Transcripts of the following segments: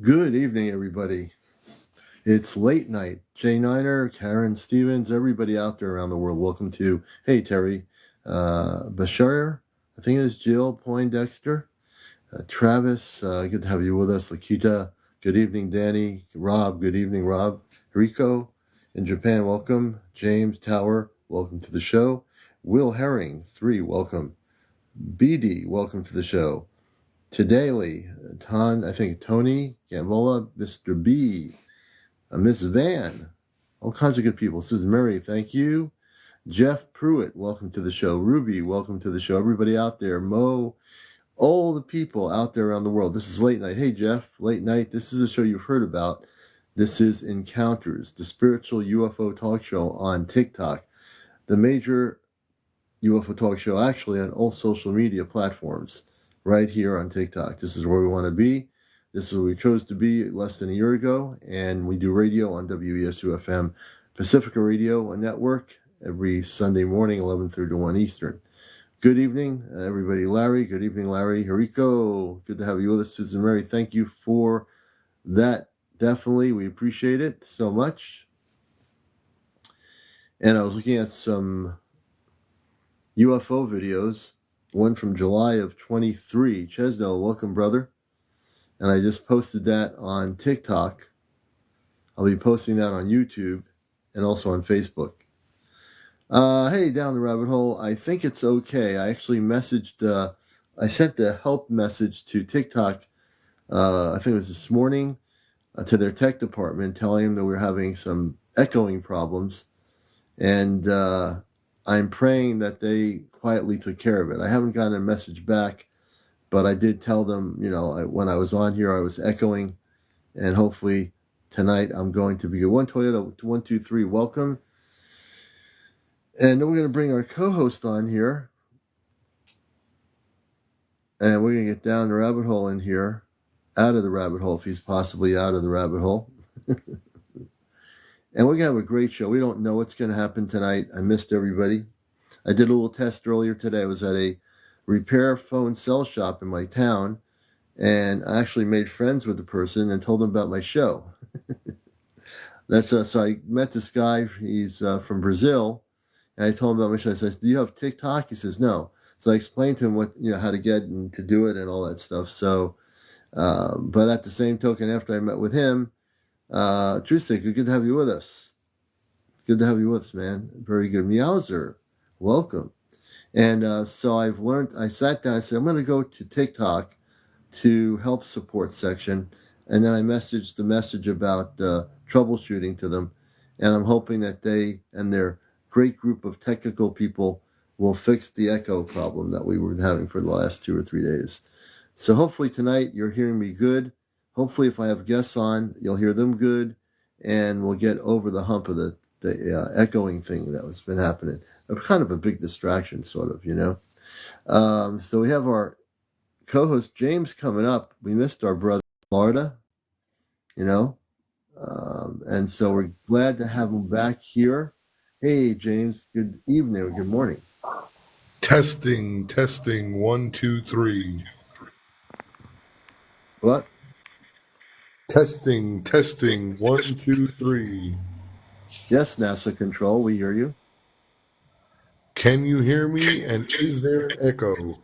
Good evening, everybody. It's late night. Jay Niner, Karen Stevens, everybody out there around the world. Welcome to, hey, Terry, Bashir, I think it's Jill Poindexter, Travis, good to have you with us. Lakita, good evening, Danny. Rob, good evening, Rob. Rico in Japan, welcome. James Tower, welcome to the show. Will Herring, 3, welcome. BD, welcome to the show. Todaily, I think Tony, Gambola, Mr. B, Miss Van, all kinds of good people. Susan Murray, thank you. Jeff Pruitt, welcome to the show. Ruby, welcome to the show. Everybody out there, Mo, all the people out there around the world. This is Late Night. Hey, Jeff, Late Night. This is a show you've heard about. This is Encounters, the spiritual UFO talk show on TikTok, the major UFO talk show actually on all social media platforms, right here on TikTok. This is where we want to be. This is where we chose to be less than a year ago, and we do radio on WESU-FM Pacifica Radio Network every Sunday morning, 11:30 to 1 Eastern. Good evening, everybody. Larry, good evening, Larry. Hiriko, good to have you with us. Susan Mary, thank you for that. Definitely, we appreciate it so much. And I was looking at some UFO videos, one from July of 23. Chesno, welcome, brother. And I just posted that on TikTok. I'll be posting that on YouTube and also on Facebook. Hey, down the rabbit hole. I think it's okay. I actually messaged, I sent the help message to TikTok, I think it was this morning, to their tech department, telling them that we're having some echoing problems. And I'm praying that they quietly took care of it. I haven't gotten a message back, but I did tell them, when I was on here, I was echoing, and hopefully tonight I'm going to be good. One Toyota 123, welcome. And then we're going to bring our co-host on here, and we're going to get down the rabbit hole in here, out of the rabbit hole, if he's possibly out of the rabbit hole. And we're going to have a great show. We don't know what's going to happen tonight. I missed everybody. I did a little test earlier today. I was at a repair phone cell shop in my town, and I actually made friends with the person and told them about my show. So I met this guy. He's from Brazil, and I told him about my show. I said, "Do you have TikTok?" He says, "No." So I explained to him how to get and to do it and all that stuff. So, but at the same token, after I met with him, Trustic, good to have you with us. Good to have you with us, man. Very good. Meowser, welcome. And so I've learned, I sat down, I said, I'm going to go to TikTok to help support section. And then I messaged the message about troubleshooting to them. And I'm hoping that they and their great group of technical people will fix the echo problem that we were having for the last 2 or 3 days. So hopefully tonight you're hearing me good. Hopefully if I have guests on, you'll hear them good. And we'll get over the hump of the echoing thing that has been happening. Kind of a big distraction, sort of, So we have our co-host James coming up. We missed our brother Florida, and so we're glad to have him back here. Hey, James, good evening or good morning. Testing, 1, 2, 3. What? Testing, 1, 2, 3. Yes, NASA Control, we hear you. Can you hear me? And is there an echo?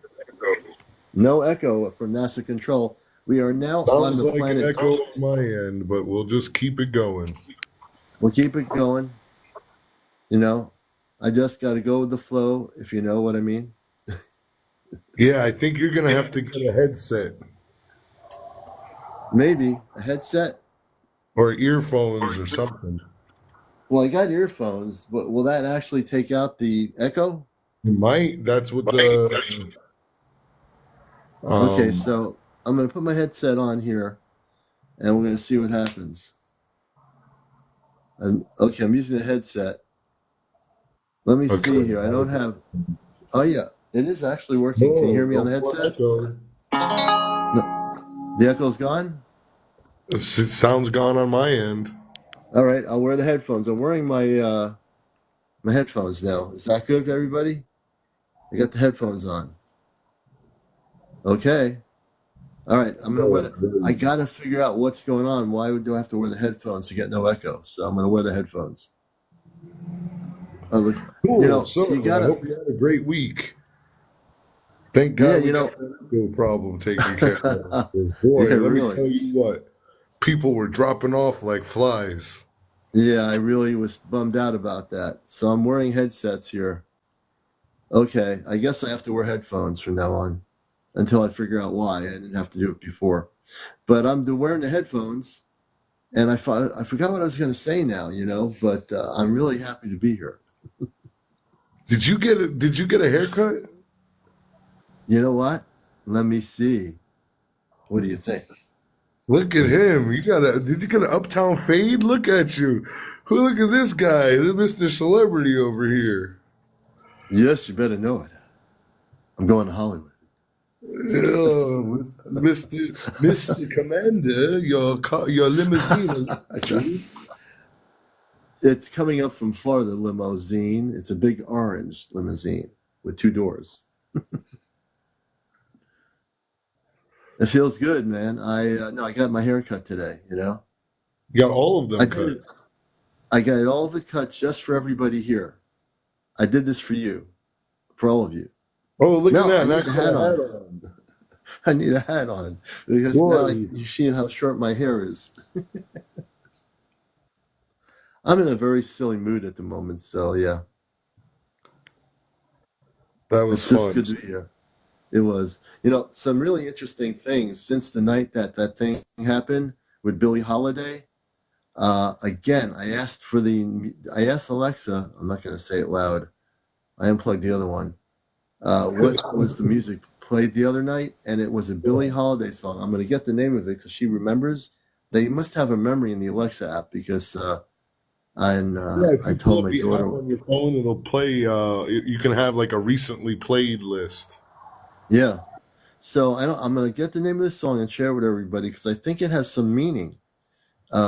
No echo from NASA Control. We are now on Sounds the like planet. an echo on my end, but we'll just keep it going. We'll keep it going. I just got to go with the flow, if you know what I mean. Yeah, I think you're going to have to get a headset. Maybe a headset? Or earphones or something. Well, I got earphones, but will that actually take out the echo? It might. That's what the... Okay, so I'm going to put my headset on here, and we're going to see what happens. Okay, I'm using the headset. Let me see here. I don't have... Oh, yeah. It is actually working. Can you hear me on the headset? No. The echo's gone? It sounds gone on my end. All right, I'll wear the headphones. I'm wearing my my headphones now. Is that good, everybody? I got the headphones on. Okay. All right, I'm gonna wear. I Very- gotta figure out what's going on. Why do I have to wear the headphones to get no echo? So I'm gonna wear the headphones. Look, Cool. you So I gotta. hope you had a great week. Thank Yeah, God we got that echo problem taken care of. 'Cause yeah, boy, let me really. tell you what, people were dropping off like flies. Yeah, I really was bummed out about that. So I'm wearing headsets here. Okay, I guess I have to wear headphones from now on until I figure out why. I didn't have to do it before. But I'm wearing the headphones, and I forgot what I was going to say now, but I'm really happy to be here. Did you get a haircut? You know what? Let me see. What do you think? Look at What do you him. think? Did you get an uptown fade? Look at you. Look at this guy, the Mr. Celebrity over here. Yes, you better know it. I'm going to Hollywood. Oh, Mr. Commander, your limousine. It's coming up from Florida limousine. It's a big orange limousine with two doors. It feels good, man. I got my hair cut today. You got all of I them cut. did. I got all of it cut just for everybody here. I did this for you, for all of you. Oh, look at No, I that. Now need you a got hat a hat on. on. I need a hat on because now Boy, you see how short my hair is. I'm in a very silly mood at the moment, so yeah, that was it's just fun. good to be here. It was, some really interesting things since the night that thing happened with Billie Holiday. Again, I asked Alexa. I'm not going to say it loud. I unplugged the other one. What was the music played the other night? And it was a Billie Holiday song. I'm going to get the name of it because she remembers. They must have a memory in the Alexa app because Yeah, if I you pull told up my the app daughter. on your phone, it'll play. You can have like a recently played list. Yeah. So I'm going to get the name of the song and share it with everybody because I think it has some meaning.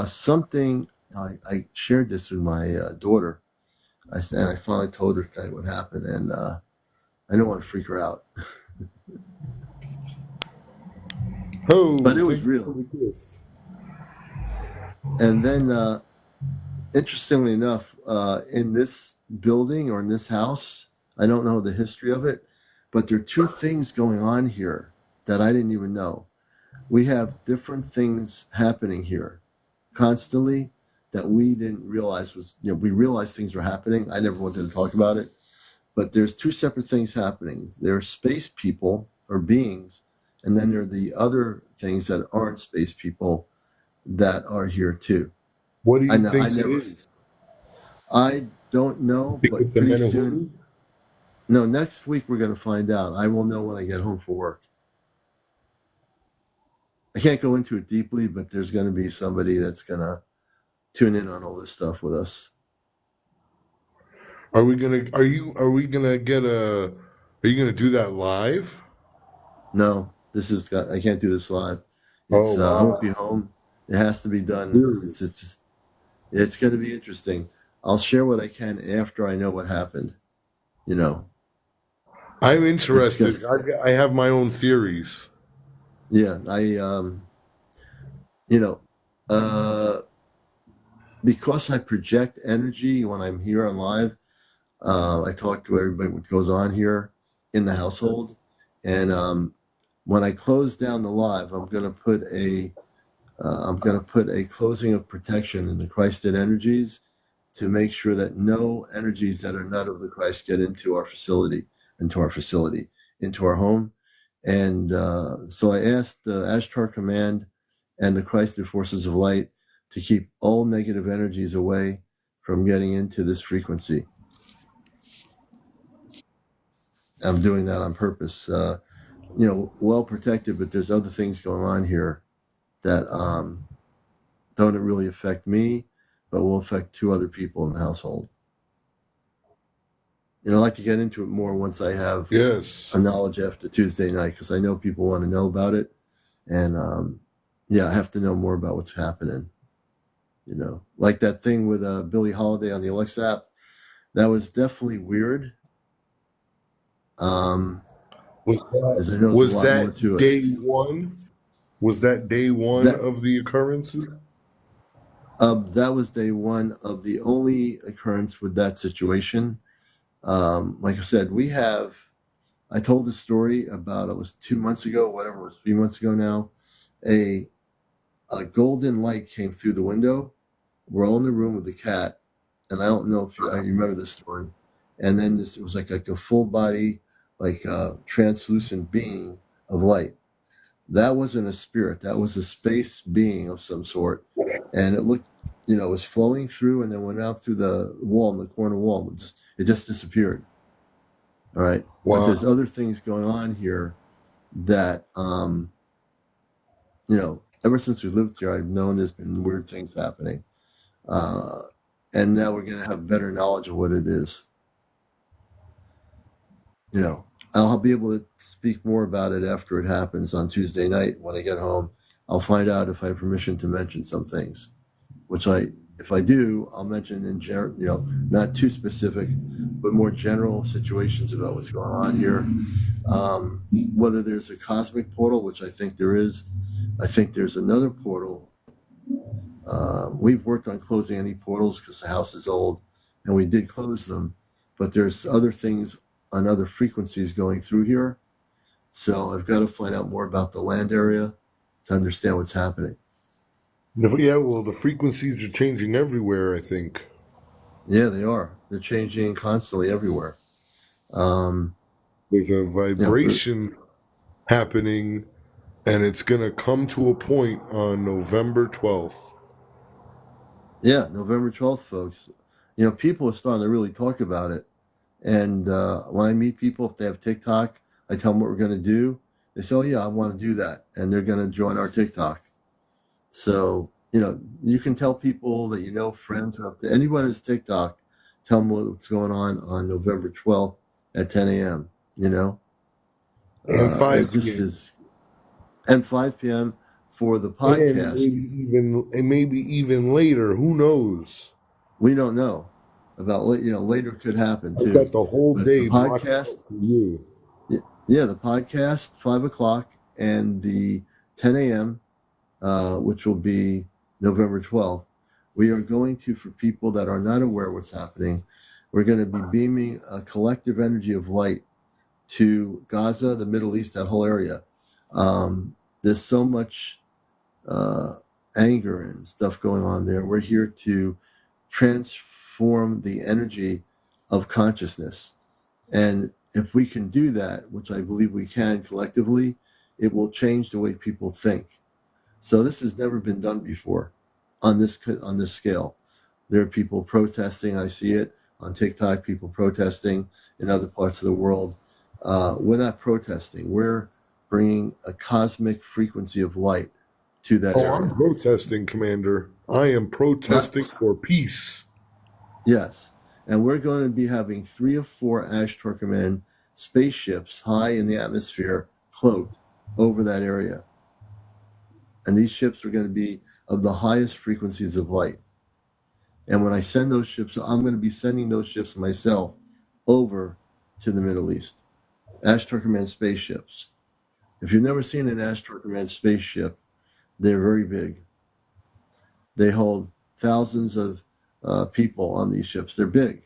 Something I shared this with my daughter. And I finally told her tonight what happened, and I don't want to freak her out, but Oh, it was thank you for real. the gift. And then, interestingly enough, in this building or in this house, I don't know the history of it, but there are two things going on here that I didn't even know. We have different things happening here constantly that we didn't realize we realized things were happening. I never wanted to talk about it, but there's two separate things happening. There are space people or beings, and then there are the other things that aren't space people that are here too. What do I you know. think it is? I don't know, Think but it's a pretty soon. Menahulu? No, next week we're going to find out. I will know when I get home from work. I can't go into it deeply, but there's going to be somebody that's going to tune in on all this stuff with us. Are we gonna? Are we gonna get a? Are you gonna do that live? No, I can't do this live. Oh I won't wow, be home. It has to be done. It's serious. just it's going to be interesting. I'll share what I can after I know what happened. You know, I'm it's good. interested. I have my own theories. Yeah, you know, uh, because I project energy when I'm here on live. I talk to everybody what goes on here in the household, and when I close down the live, I'm going to put a closing of protection in the Christed energies to make sure that no energies that are not of the Christ get into our facility, into our home. And so I asked the Ashtar Command and the Christed Forces of Light to keep all negative energies away from getting into this frequency. I'm doing that on purpose. Well protected, but there's other things going on here that don't really affect me, but will affect two other people in the household. I'd like to get into it more once I have a Yes. knowledge after Tuesday night, because I know people want to know about it. And yeah, I have to know more about what's happening. Like that thing with Billie Holiday on the Alexa app, that was definitely weird. Um, Was as I know there's a was lot more that to it. day one? Was that day one That of the occurrences? that was day one of the only occurrence with that situation. Like I said, I told this story about, it was 2 months ago, whatever, it was 3 months ago now. A, a golden light came through the window. We're all in the room with the cat, and I don't know if I remember this story. And then it was like a full body, like a translucent being of light. That wasn't a spirit. That was a space being of some sort. And it looked, it was flowing through and then went out through the wall, in the corner wall. It just disappeared. All right. But there's Wow. other things going on here that, ever since we lived here, I've known there's been weird things happening. Uh, and now we're going to have better knowledge of what it is. I'll be able to speak more about it after it happens on Tuesday night when I get home. I'll find out if I have permission to mention some things, if I do, I'll mention in general, not too specific, but more general situations about what's going on here. Whether there's a cosmic portal, which I think there is. I think there's another portal. We've worked on closing any portals because the house is old, and we did close them. But there's other things on other frequencies going through here. So I've got to find out more about the land area to understand what's happening. Yeah, well, the frequencies are changing everywhere, I think. Yeah, they are. They're changing constantly everywhere. There's a Yeah, vibration happening, and it's going to come to a point on November 12th. yeah, November 12th, folks. People are starting to really talk about it. And when I meet people, if they have TikTok, I tell them what we're going to do. They say, oh, yeah, I want to do that. And they're going to join our TikTok. So, you can tell people that friends who have anyone has TikTok, tell them what's going on November 12th at 10 a.m., And It 5 just p.m. is. And 5 p.m. for the And podcast. maybe even later. Who knows? We don't know about, later could happen I've too. got the whole But the day blocked podcast, out for you. yeah, the podcast, 5 o'clock, and the 10 a.m., which will be November 12th, we are going to, for people that are not aware what's happening, we're going to be beaming a collective energy of light to Gaza, the Middle East, that whole area. There's so much anger and stuff going on there. We're here to transform the energy of consciousness. And if we can do that, which I believe we can collectively, it will change the way people think. So this has never been done before on this scale. There are people protesting. I see it on TikTok, people protesting in other parts of the world. We're not protesting. We're bringing a cosmic frequency of light to that Oh, I'm area. protesting, Commander. I am protesting for peace. Yes. And we're going to be having 3 or 4 Ash Turkoman spaceships high in the atmosphere, cloaked over that area. And these ships are going to be of the highest frequencies of light. And when I send those ships, I'm going to be sending those ships myself over to the Middle East. Ash Turkoman spaceships. If you've never seen an Ash Turkoman spaceship, they're very big. They hold thousands of people on these ships. They're big.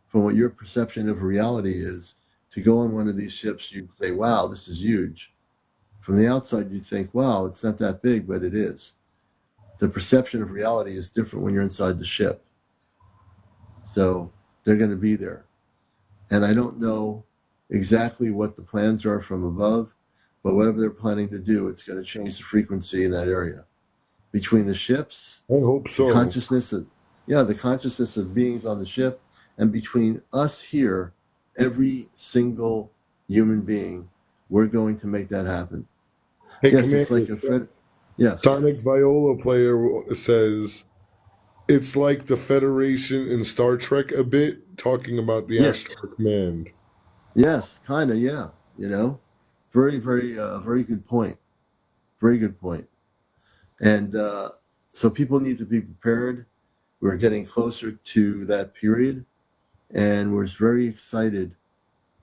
From what your perception of reality is, to go on one of these ships, you'd say, wow, this is huge. From the outside, you'd think, wow, it's not that big, but it is. The perception of reality is different when you're inside the ship. So they're going to be there. And I don't know exactly what the plans are from above, but whatever they're planning to do, it's going to change the frequency in that area. Between the ships, I hope so. the consciousness of beings on the ship, and between us here, every single human being, we're going to make that happen. Hey, Yes, Commander, it's like yes. Sonic Viola player says it's like the Federation in Star Trek a bit, talking about the Yeah. Astral Command. Yes, kind of, yeah. Very, very, very good point. Very good point. And so people need to be prepared. We're getting closer to that period, and we're very excited.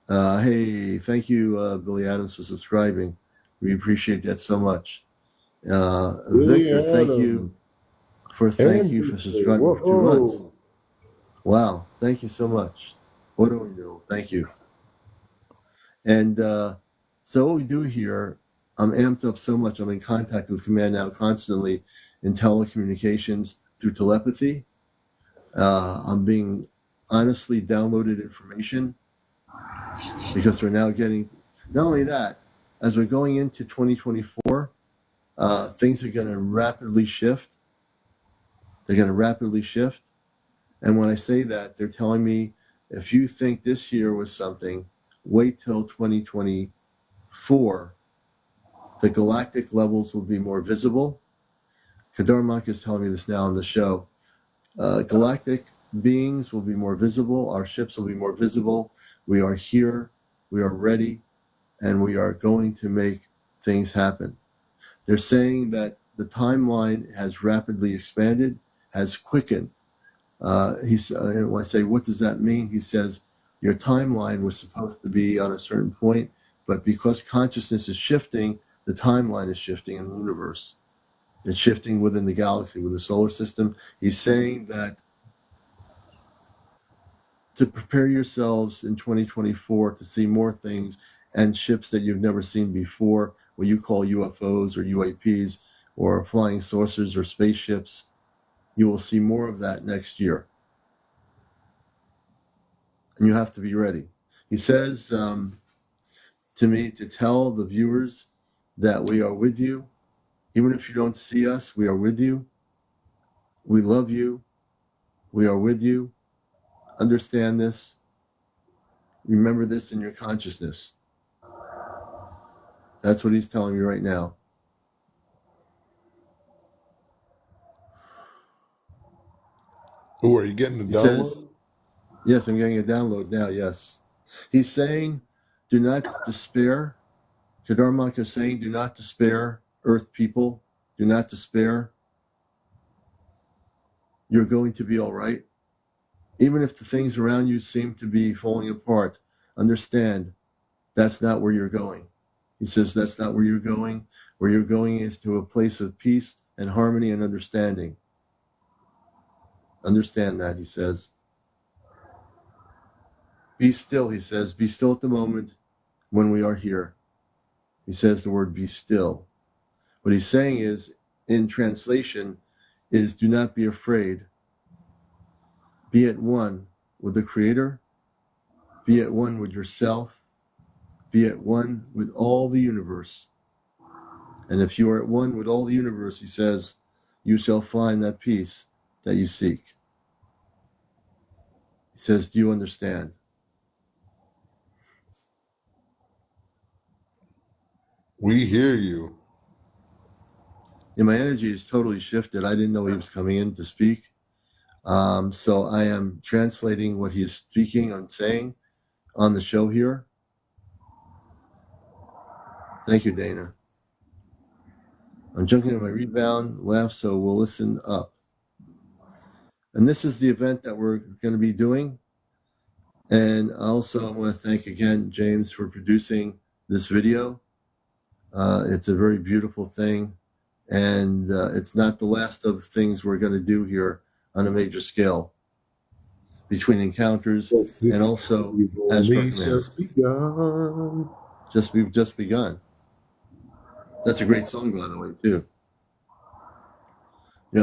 Hey, thank you, Billy Adams, for subscribing. We appreciate that so much. Billy Victor, thank Adam you for and Booster. subscribing for 2 months. Whoa. Wow, thank you so much. Auto renewal, thank you. And so what we do here, I'm amped up so much. I'm in contact with Command now constantly in telecommunications through telepathy. I'm being honestly downloaded information because we're now getting, not only that, as we're going into 2024, things are going to rapidly shift. They're going to rapidly shift. And when I say that, they're telling me if you think this year was something, wait till 2024. The galactic levels will be more visible. Kardar Monka is telling me this now on the show. Galactic beings will be more visible. Our ships will be more visible. We are here. We are ready. And we are going to make things happen. They're saying that the timeline has rapidly expanded, has quickened. When I say, what does that mean? He says, your timeline was supposed to be on a certain point, but because consciousness is shifting, the timeline is shifting in the universe. It's shifting within the galaxy, within the solar system. He's saying that to prepare yourselves in 2024 to see more things and ships that you've never seen before, what you call UFOs or UAPs or flying saucers or spaceships. You will see more of that next year. And you have to be ready. He says to me to tell the viewers that we are with you. Even if you don't see us, we are with you. We love you. We are with you. Understand this. Remember this in your consciousness. That's what he's telling me right now. Oh, are you getting the He download? says, yes, I'm getting a download now, yes. He's saying, do not despair. Kardar Monka is saying, do not despair, Earth people. Do not despair. You're going to be all right. Even if the things around you seem to be falling apart, understand that's not where you're going. He says that's not where you're going. Where you're going is to a place of peace and harmony and understanding. Understand that, he says. Be still, he says. Be still at the moment when we are here. He says the word be still. What he's saying is, in translation, is do not be afraid. Be at one with the Creator. Be at one with yourself. Be at one with all the universe. And if you are at one with all the universe, he says, you shall find that peace that you seek. He says, do you understand? We hear you. And my energy is totally shifted. I didn't know he was coming in to speak. So I am translating what he is speaking and saying on the show here. Thank you, Dana. I'm jumping on my rebound left, so we'll listen up. And this is the event that we're going to be doing. And also, I want to thank again James for producing this video. It's a very beautiful thing. And it's not the last of things we're going to do here on a major scale between encounters and also We've Astro only Command. just begun. We've just begun. That's a great song, by the way, too.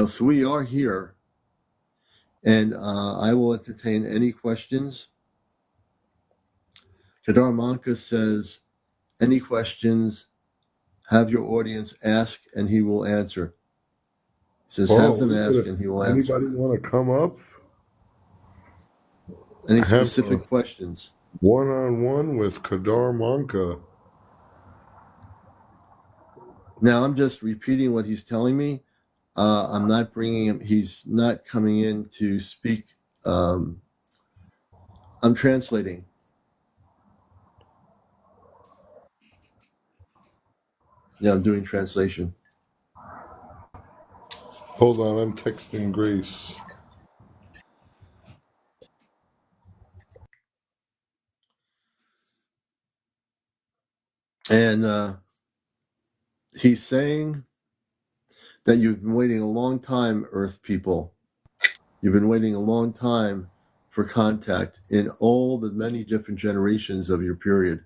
So we are here, and I will entertain any questions. Kardar Monka says, any questions, have your audience ask, and he will answer. He says, have them ask, and he will answer. Anybody want to come up? Any I have specific questions? one-on-one with Kardar Monka. Now, I'm just repeating what he's telling me. I'm not bringing him, he's not coming in to speak. I'm translating. Yeah, I'm doing translation. Hold on, I'm texting Grace. And he's saying that you've been waiting a long time, Earth people. You've been waiting a long time for contact in all the many different generations of your period.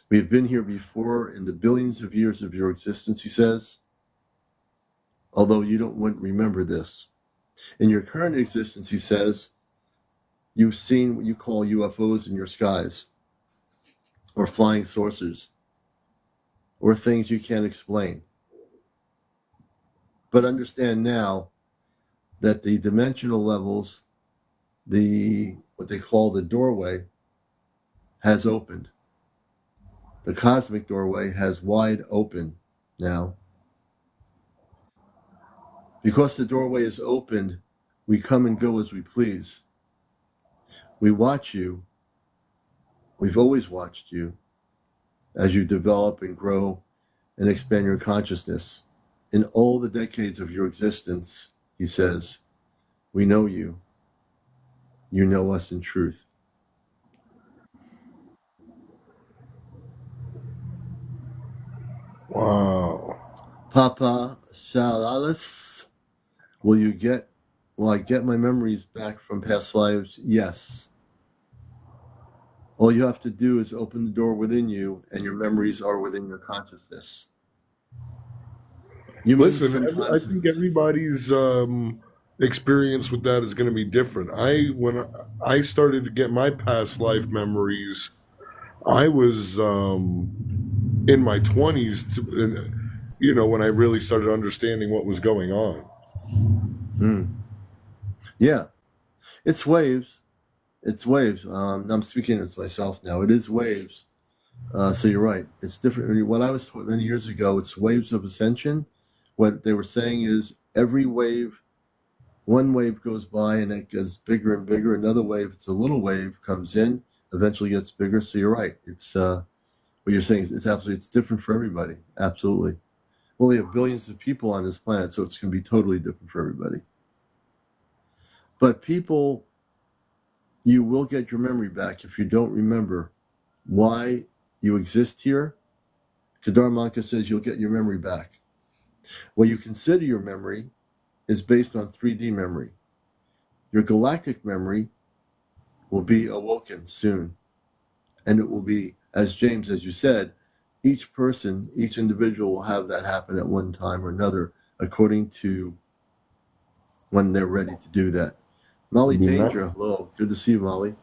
We've been here before in the billions of years of your existence, he says, although you wouldn't remember this. In your current existence, he says, you've seen what you call UFOs in your skies, or flying saucers, or things you can't explain. But understand now that the dimensional levels, what they call the doorway, has opened. The cosmic doorway has wide open now. Because the doorway is opened, we come and go as we please. We watch you. We've always watched you as you develop and grow and expand your consciousness. In all the decades of your existence, he says, we know you. You know us in truth. Wow. Papa Shalalis, will I get my memories back from past lives? Yes. All you have to do is open the door within you, and your memories are within your consciousness. Humans Listen, I sometimes, think everybody's experience with that is going to be different. When I started to get my past life memories, I was in my 20s, when I really started understanding what was going on. yeah, it's waves. It's waves. I'm speaking as myself now. It is waves. So you're right. It's different. What I was taught many years ago, it's waves of ascension. What they were saying is every wave, one wave goes by and it gets bigger and bigger. Another wave, it's a little wave, comes in, eventually gets bigger. So you're right. It's what you're saying is absolutely. It's different for everybody. Absolutely. Well, we have billions of people on this planet, so it's going to be totally different for everybody. But people, you will get your memory back if you don't remember why you exist here. Kardar Monka says you'll get your memory back. What you consider your memory is based on 3D memory. Your galactic memory will be awoken soon. And it will be, as James, as you said, each person, each individual will have that happen at one time or another, according to when they're ready to do that. Molly Danger, hello. Good to see you, Molly.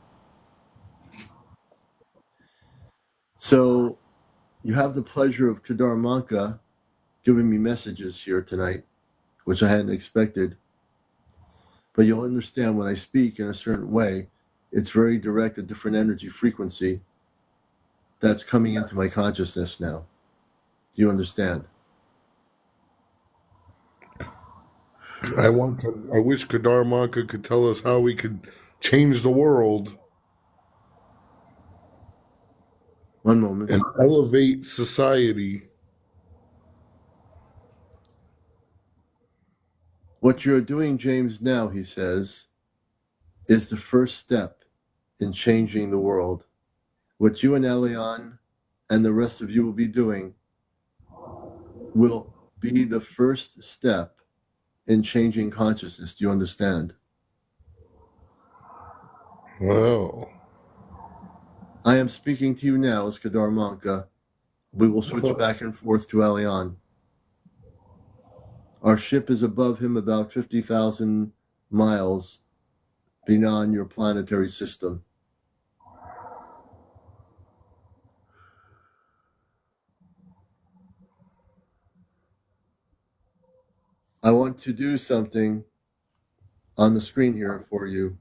So you have the pleasure of Kardar Monka giving me messages here tonight, which I hadn't expected. But you'll understand when I speak in a certain way, it's very direct, a different energy frequency that's coming into my consciousness now. Do you understand? I wish Kardar Monka could tell us how we could change the world One moment. and elevate society. What you're doing, James, now, he says, is the first step in changing the world. What you and Elion and the rest of you will be doing will be the first step in changing consciousness. Do you understand? Wow. I am speaking to you now as Kardar Monka. We will switch back and forth to Elion. Our ship is above him about 50,000 miles beyond your planetary system. I want to do something on the screen here for you.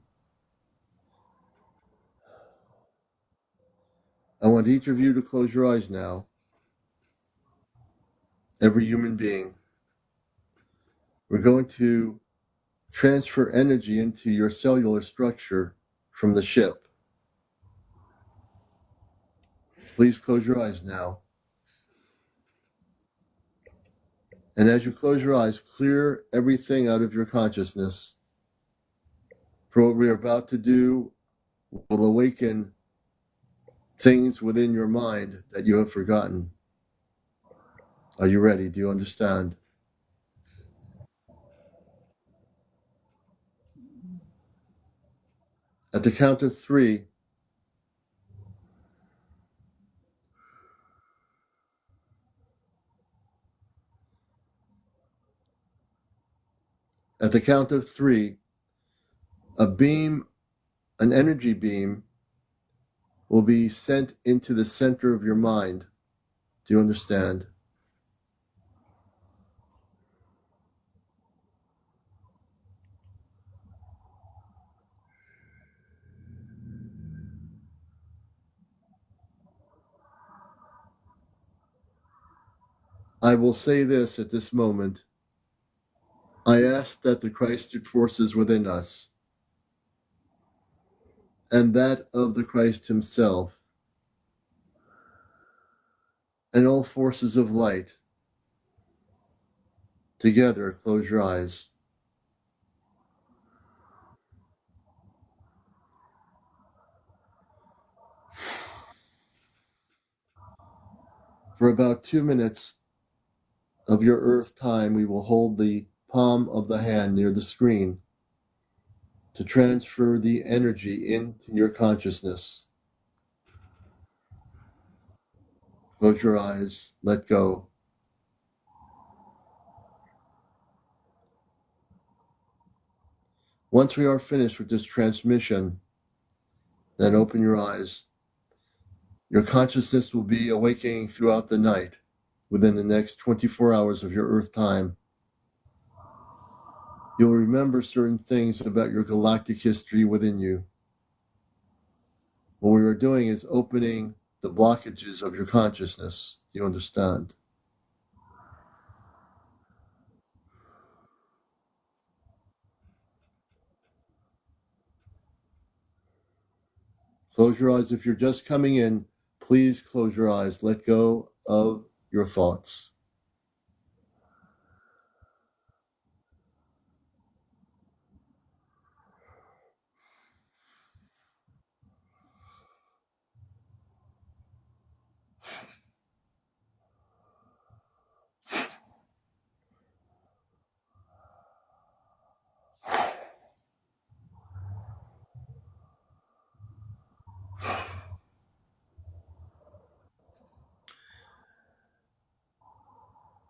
I want each of you to close your eyes now. Every human being. We're going to transfer energy into your cellular structure from the ship. Please close your eyes now. And as you close your eyes, clear everything out of your consciousness. For what we are about to do will awaken things within your mind that you have forgotten. Are you ready? Do you understand? At the count of 3, at the count of 3, a beam, an energy beam, will be sent into the center of your mind. Do you understand? I will say this at this moment. I ask that the Christed forces within us and that of the Christ himself and all forces of light together, close your eyes. For about 2 minutes of your earth time, we will hold the palm of the hand near the screen to transfer the energy into your consciousness. Close your eyes, let go. Once we are finished with this transmission, then open your eyes. Your consciousness will be awakening throughout the night within the next 24 hours of your earth time. You'll remember certain things about your galactic history within you. What we are doing is opening the blockages of your consciousness. Do you understand? Close your eyes. If you're just coming in, please close your eyes. Let go of your thoughts.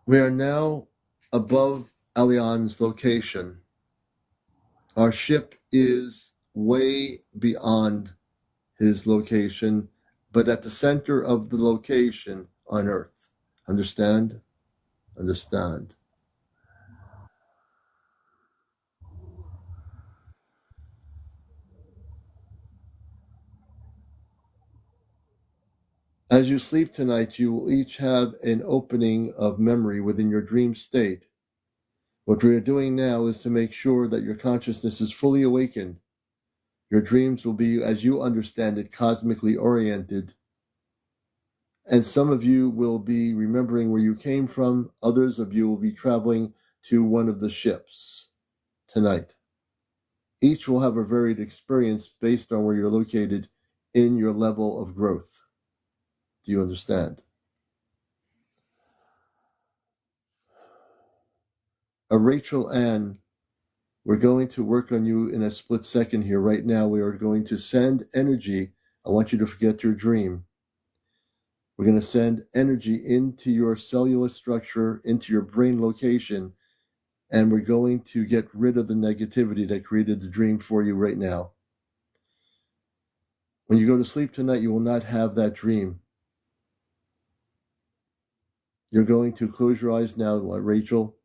We are now above Alion's location. Our ship is way beyond his location, but at the center of the location on Earth. Understand? Understand. As you sleep tonight, you will each have an opening of memory within your dream state. What we are doing now is to make sure that your consciousness is fully awakened. Your dreams will be, as you understand it, cosmically oriented. And some of you will be remembering where you came from. Others of you will be traveling to one of the ships tonight. Each will have a varied experience based on where you're located in your level of growth. Do you understand? Rachel Ann, we're going to work on you in a split second here. Right now, we are going to send energy. I want you to forget your dream. We're going to send energy into your cellular structure, into your brain location, and we're going to get rid of the negativity that created the dream for you right now. When you go to sleep tonight, you will not have that dream. You're going to close your eyes now, Rachel.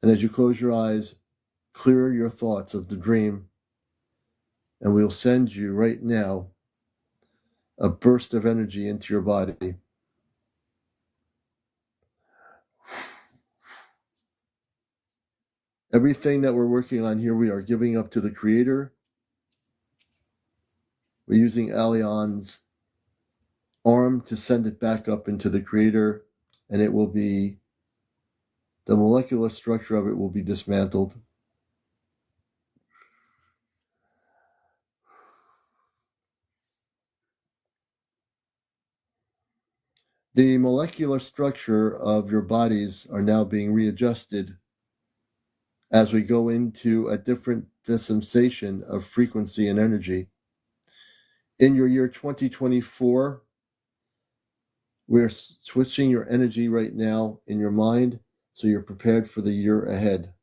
And as you close your eyes, clear your thoughts of the dream. And we'll send you right now a burst of energy into your body. Everything that we're working on here, we are giving up to the Creator. We're using Alion's arm to send it back up into the Creator, and it will be, the molecular structure of it will be dismantled. The molecular structure of your bodies are now being readjusted as we go into a different the sensation of frequency and energy. In your year 2024, we're switching your energy right now in your mind so you're prepared for the year ahead.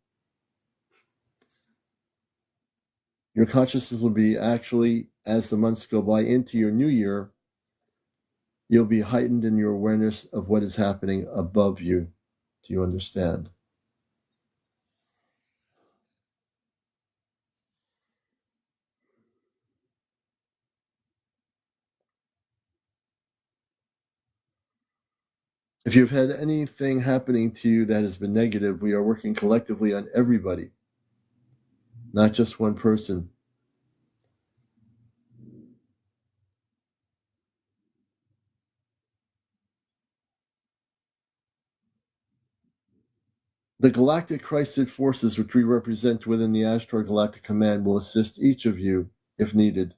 Your consciousness will be actually, as the months go by into your new year, you'll be heightened in your awareness of what is happening above you. Do you understand? If you've had anything happening to you that has been negative, we are working collectively on everybody, not just one person. The galactic Christed forces which we represent within the Ashtar Galactic Command will assist each of you if needed.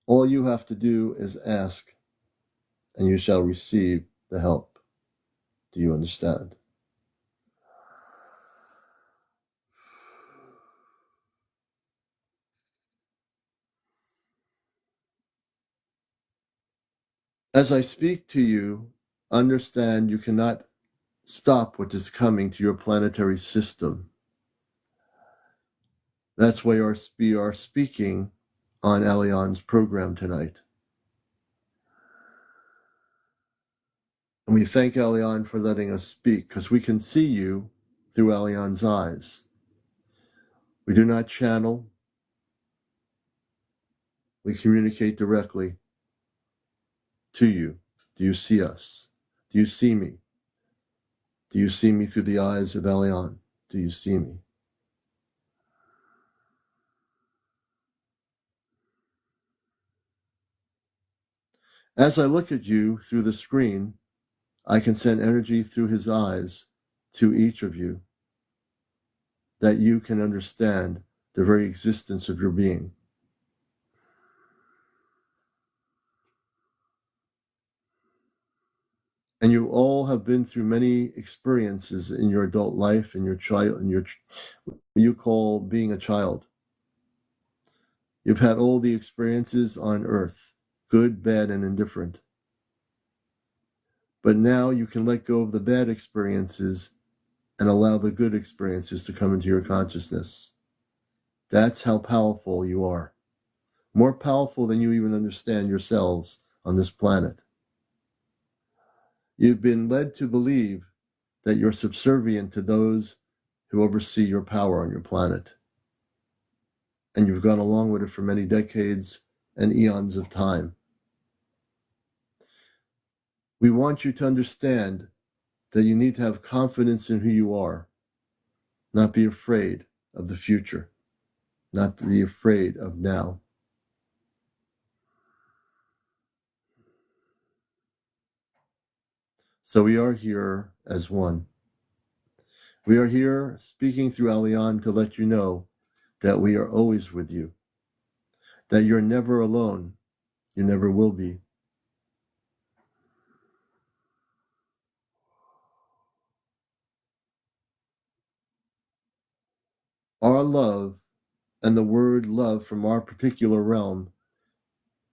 All you have to do is ask, and you shall receive the help. Do you understand? As I speak to you, understand you cannot stop what is coming to your planetary system. That's why we are speaking on Alion's program tonight. And we thank Alion for letting us speak, because we can see you through Alion's eyes. We do not channel. We communicate directly to you. Do you see us? Do you see me? Do you see me through the eyes of Alion? Do you see me? As I look at you through the screen, I can send energy through his eyes to each of you, that you can understand the very existence of your being. And you all have been through many experiences in your adult life, in your what you call being a child. You've had all the experiences on earth, good, bad, and indifferent. But now you can let go of the bad experiences and allow the good experiences to come into your consciousness. That's how powerful you are. More powerful than you even understand yourselves on this planet. You've been led to believe that you're subservient to those who oversee your power on your planet. And you've gone along with it for many decades and eons of time. We want you to understand that you need to have confidence in who you are, not be afraid of the future, not to be afraid of now. So we are here as one. We are here speaking through Alion to let you know that we are always with you, that you're never alone, you never will be. Our love, and the word love from our particular realm,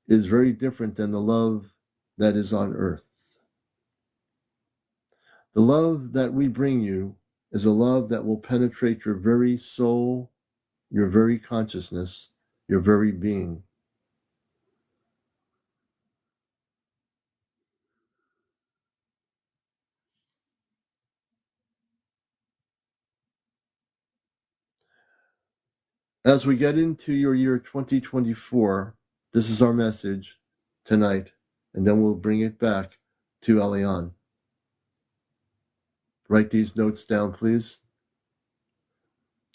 is very different than the love that is on earth. The love that we bring you is a love that will penetrate your very soul, your very consciousness, your very being. As we get into your year 2024, this is our message tonight, and then we'll bring it back to Alion. Write these notes down, please.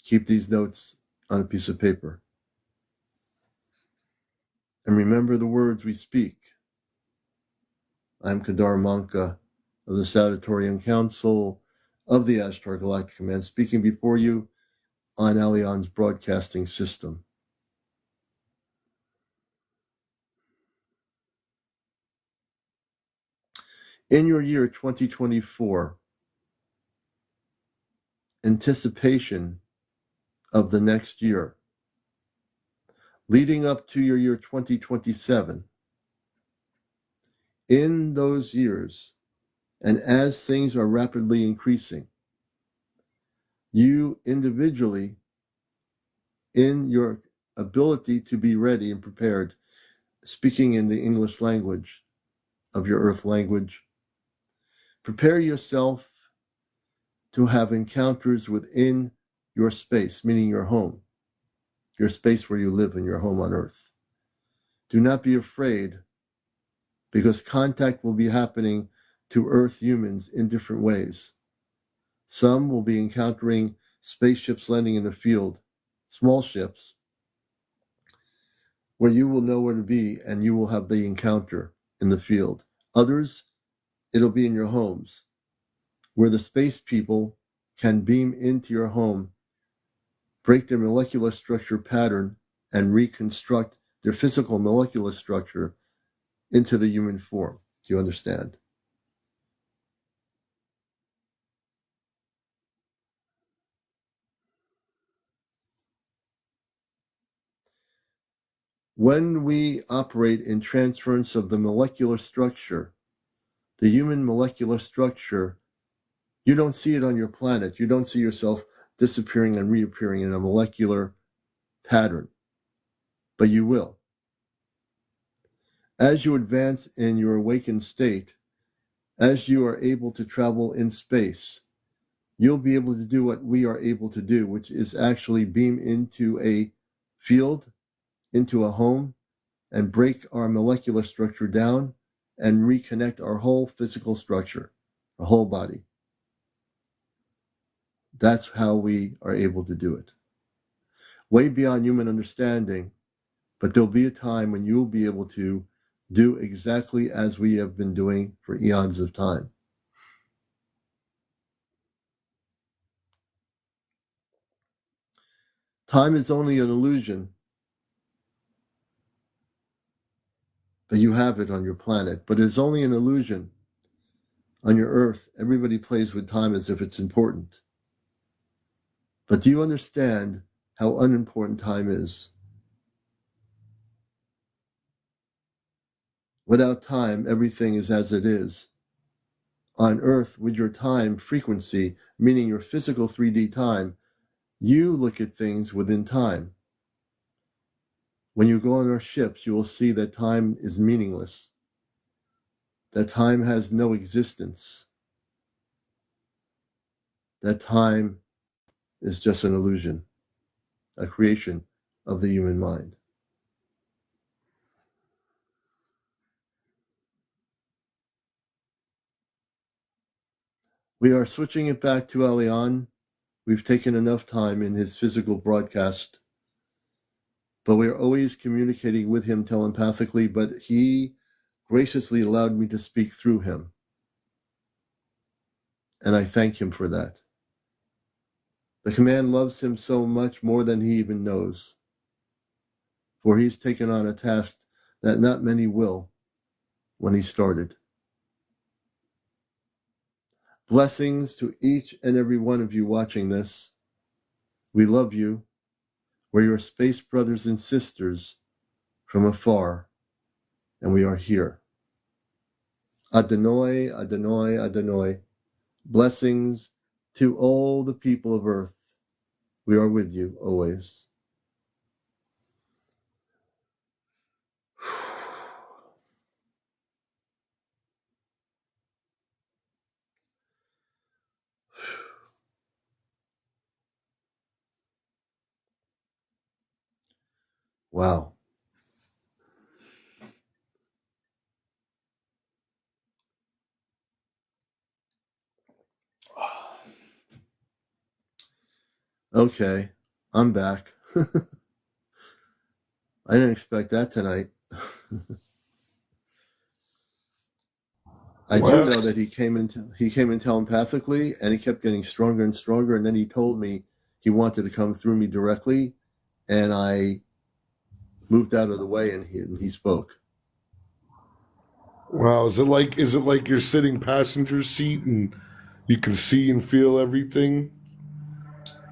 Keep these notes on a piece of paper. And remember the words we speak. I'm Kardar Monka of the CmdrAleon Council of the Ashtar Galactic Command, speaking before you on Alion's broadcasting system. In your year 2024, anticipation of the next year, leading up to your year 2027. In those years, and as things are rapidly increasing, you individually, in your ability to be ready and prepared, speaking in the English language of your earth language, prepare yourself to have encounters within your space, meaning your home, your space where you live in your home on earth. Do not be afraid, because contact will be happening to earth humans in different ways. Some will be encountering spaceships landing in the field, small ships, where you will know where to be and you will have the encounter in the field. Others, it'll be in your homes, where the space people can beam into your home, break their molecular structure pattern, and reconstruct their physical molecular structure into the human form. Do you understand? When we operate in transference of the molecular structure, the human molecular structure, you don't see it on your planet. You don't see yourself disappearing and reappearing in a molecular pattern, but you will. As you advance in your awakened state, as you are able to travel in space, you'll be able to do what we are able to do, which is actually beam into a field, into a home, and break our molecular structure down and reconnect our whole physical structure, our whole body. That's how we are able to do it. Way beyond human understanding, but there'll be a time when you'll be able to do exactly as we have been doing for eons of time. Time is only an illusion, but you have it on your planet. But it's only an illusion. On your earth, everybody plays with time as if it's important. But do you understand how unimportant time is? Without time, everything is as it is. On earth, with your time frequency, meaning your physical 3D time, you look at things within time. When you go on our ships, you will see that time is meaningless, that time has no existence, that time is just an illusion, a creation of the human mind. We are switching it back to Alion. We've taken enough time in his physical broadcast, but we are always communicating with him telepathically, but he graciously allowed me to speak through him. And I thank him for that. The command loves him so much more than he even knows, for he's taken on a task that not many will when he started. Blessings to each and every one of you watching this. We love you. We're your space brothers and sisters from afar, and we are here. Adonai, Adonai, Adonai. Blessings to all the people of earth. We are with you always. Wow. Okay, I'm back. I didn't expect that tonight. I do Well, know that he came in telepathically, and he kept getting stronger and stronger. And then he told me he wanted to come through me directly, and I moved out of the way, and he spoke. wow, is it like you're sitting passenger seat and you can see and feel everything?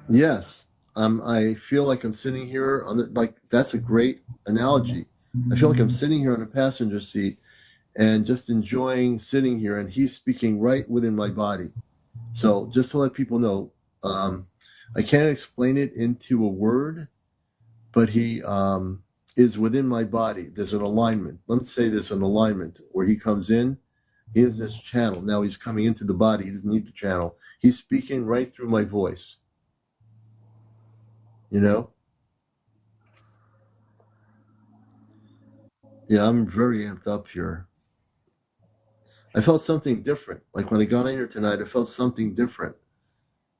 Yes, I feel like I'm sitting here on the, like, that's a great analogy. I feel like I'm sitting here on a passenger seat and just enjoying sitting here, and he's speaking right within my body. So just to let people know, I can't explain it into a word, but he is within my body. There's an alignment. Let's say there's an alignment where he comes in. He has this channel. Now he's coming into the body. He doesn't need the channel. He's speaking right through my voice. You know? Yeah, I'm very amped up here. I felt something different. Like when I got in here tonight, I felt something different,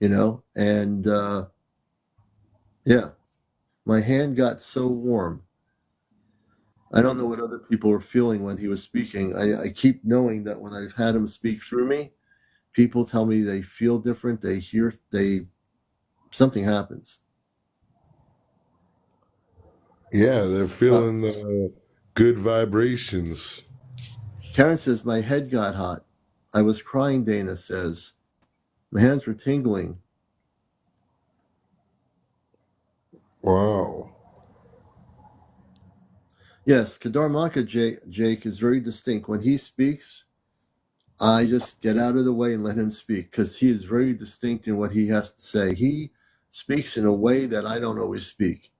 you know? And yeah, my hand got so warm. I don't know what other people were feeling when he was speaking. I keep knowing that when I've had him speak through me, people tell me they feel different. They hear, something happens. Yeah, they're feeling the good vibrations. Karen says, my head got hot. I was crying, Dana says. My hands were tingling. Wow. Yes, Kardar Monka, Jake, is very distinct. When he speaks, I just get out of the way and let him speak because he is very distinct in what he has to say. He speaks in a way that I don't always speak,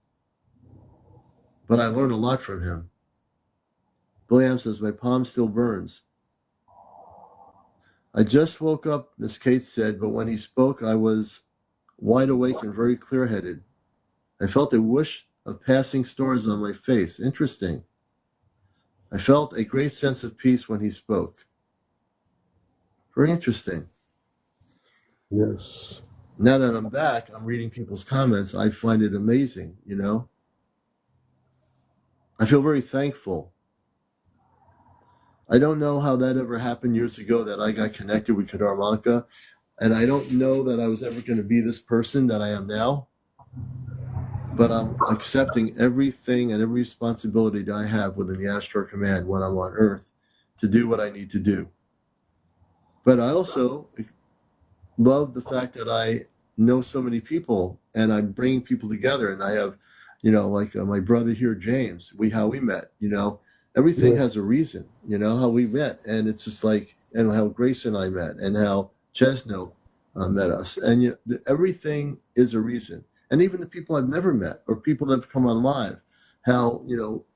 but I learn a lot from him. William says, my palm still burns. I just woke up, Miss Kate said, but when he spoke, I was wide awake and very clear-headed. I felt a whoosh of passing stars on my face. Interesting. I felt a great sense of peace when he spoke. Very interesting. Yes. Now that I'm back, I'm reading people's comments. I find it amazing, you know? I feel very thankful. I don't know how that ever happened years ago that I got connected with Kardar Monka, and I don't know that I was ever going to be this person that I am now, but I'm accepting everything and every responsibility that I have within the Astro Command when I'm on Earth to do what I need to do. But I also love the fact that I know so many people and I'm bringing people together, and I have, like my brother here, James, how we met, everything Yes. has a reason, how we met. And it's just like, and how Grace and I met and how Chesno met us. And everything is a reason. And even the people I've never met or people that have come on live, how,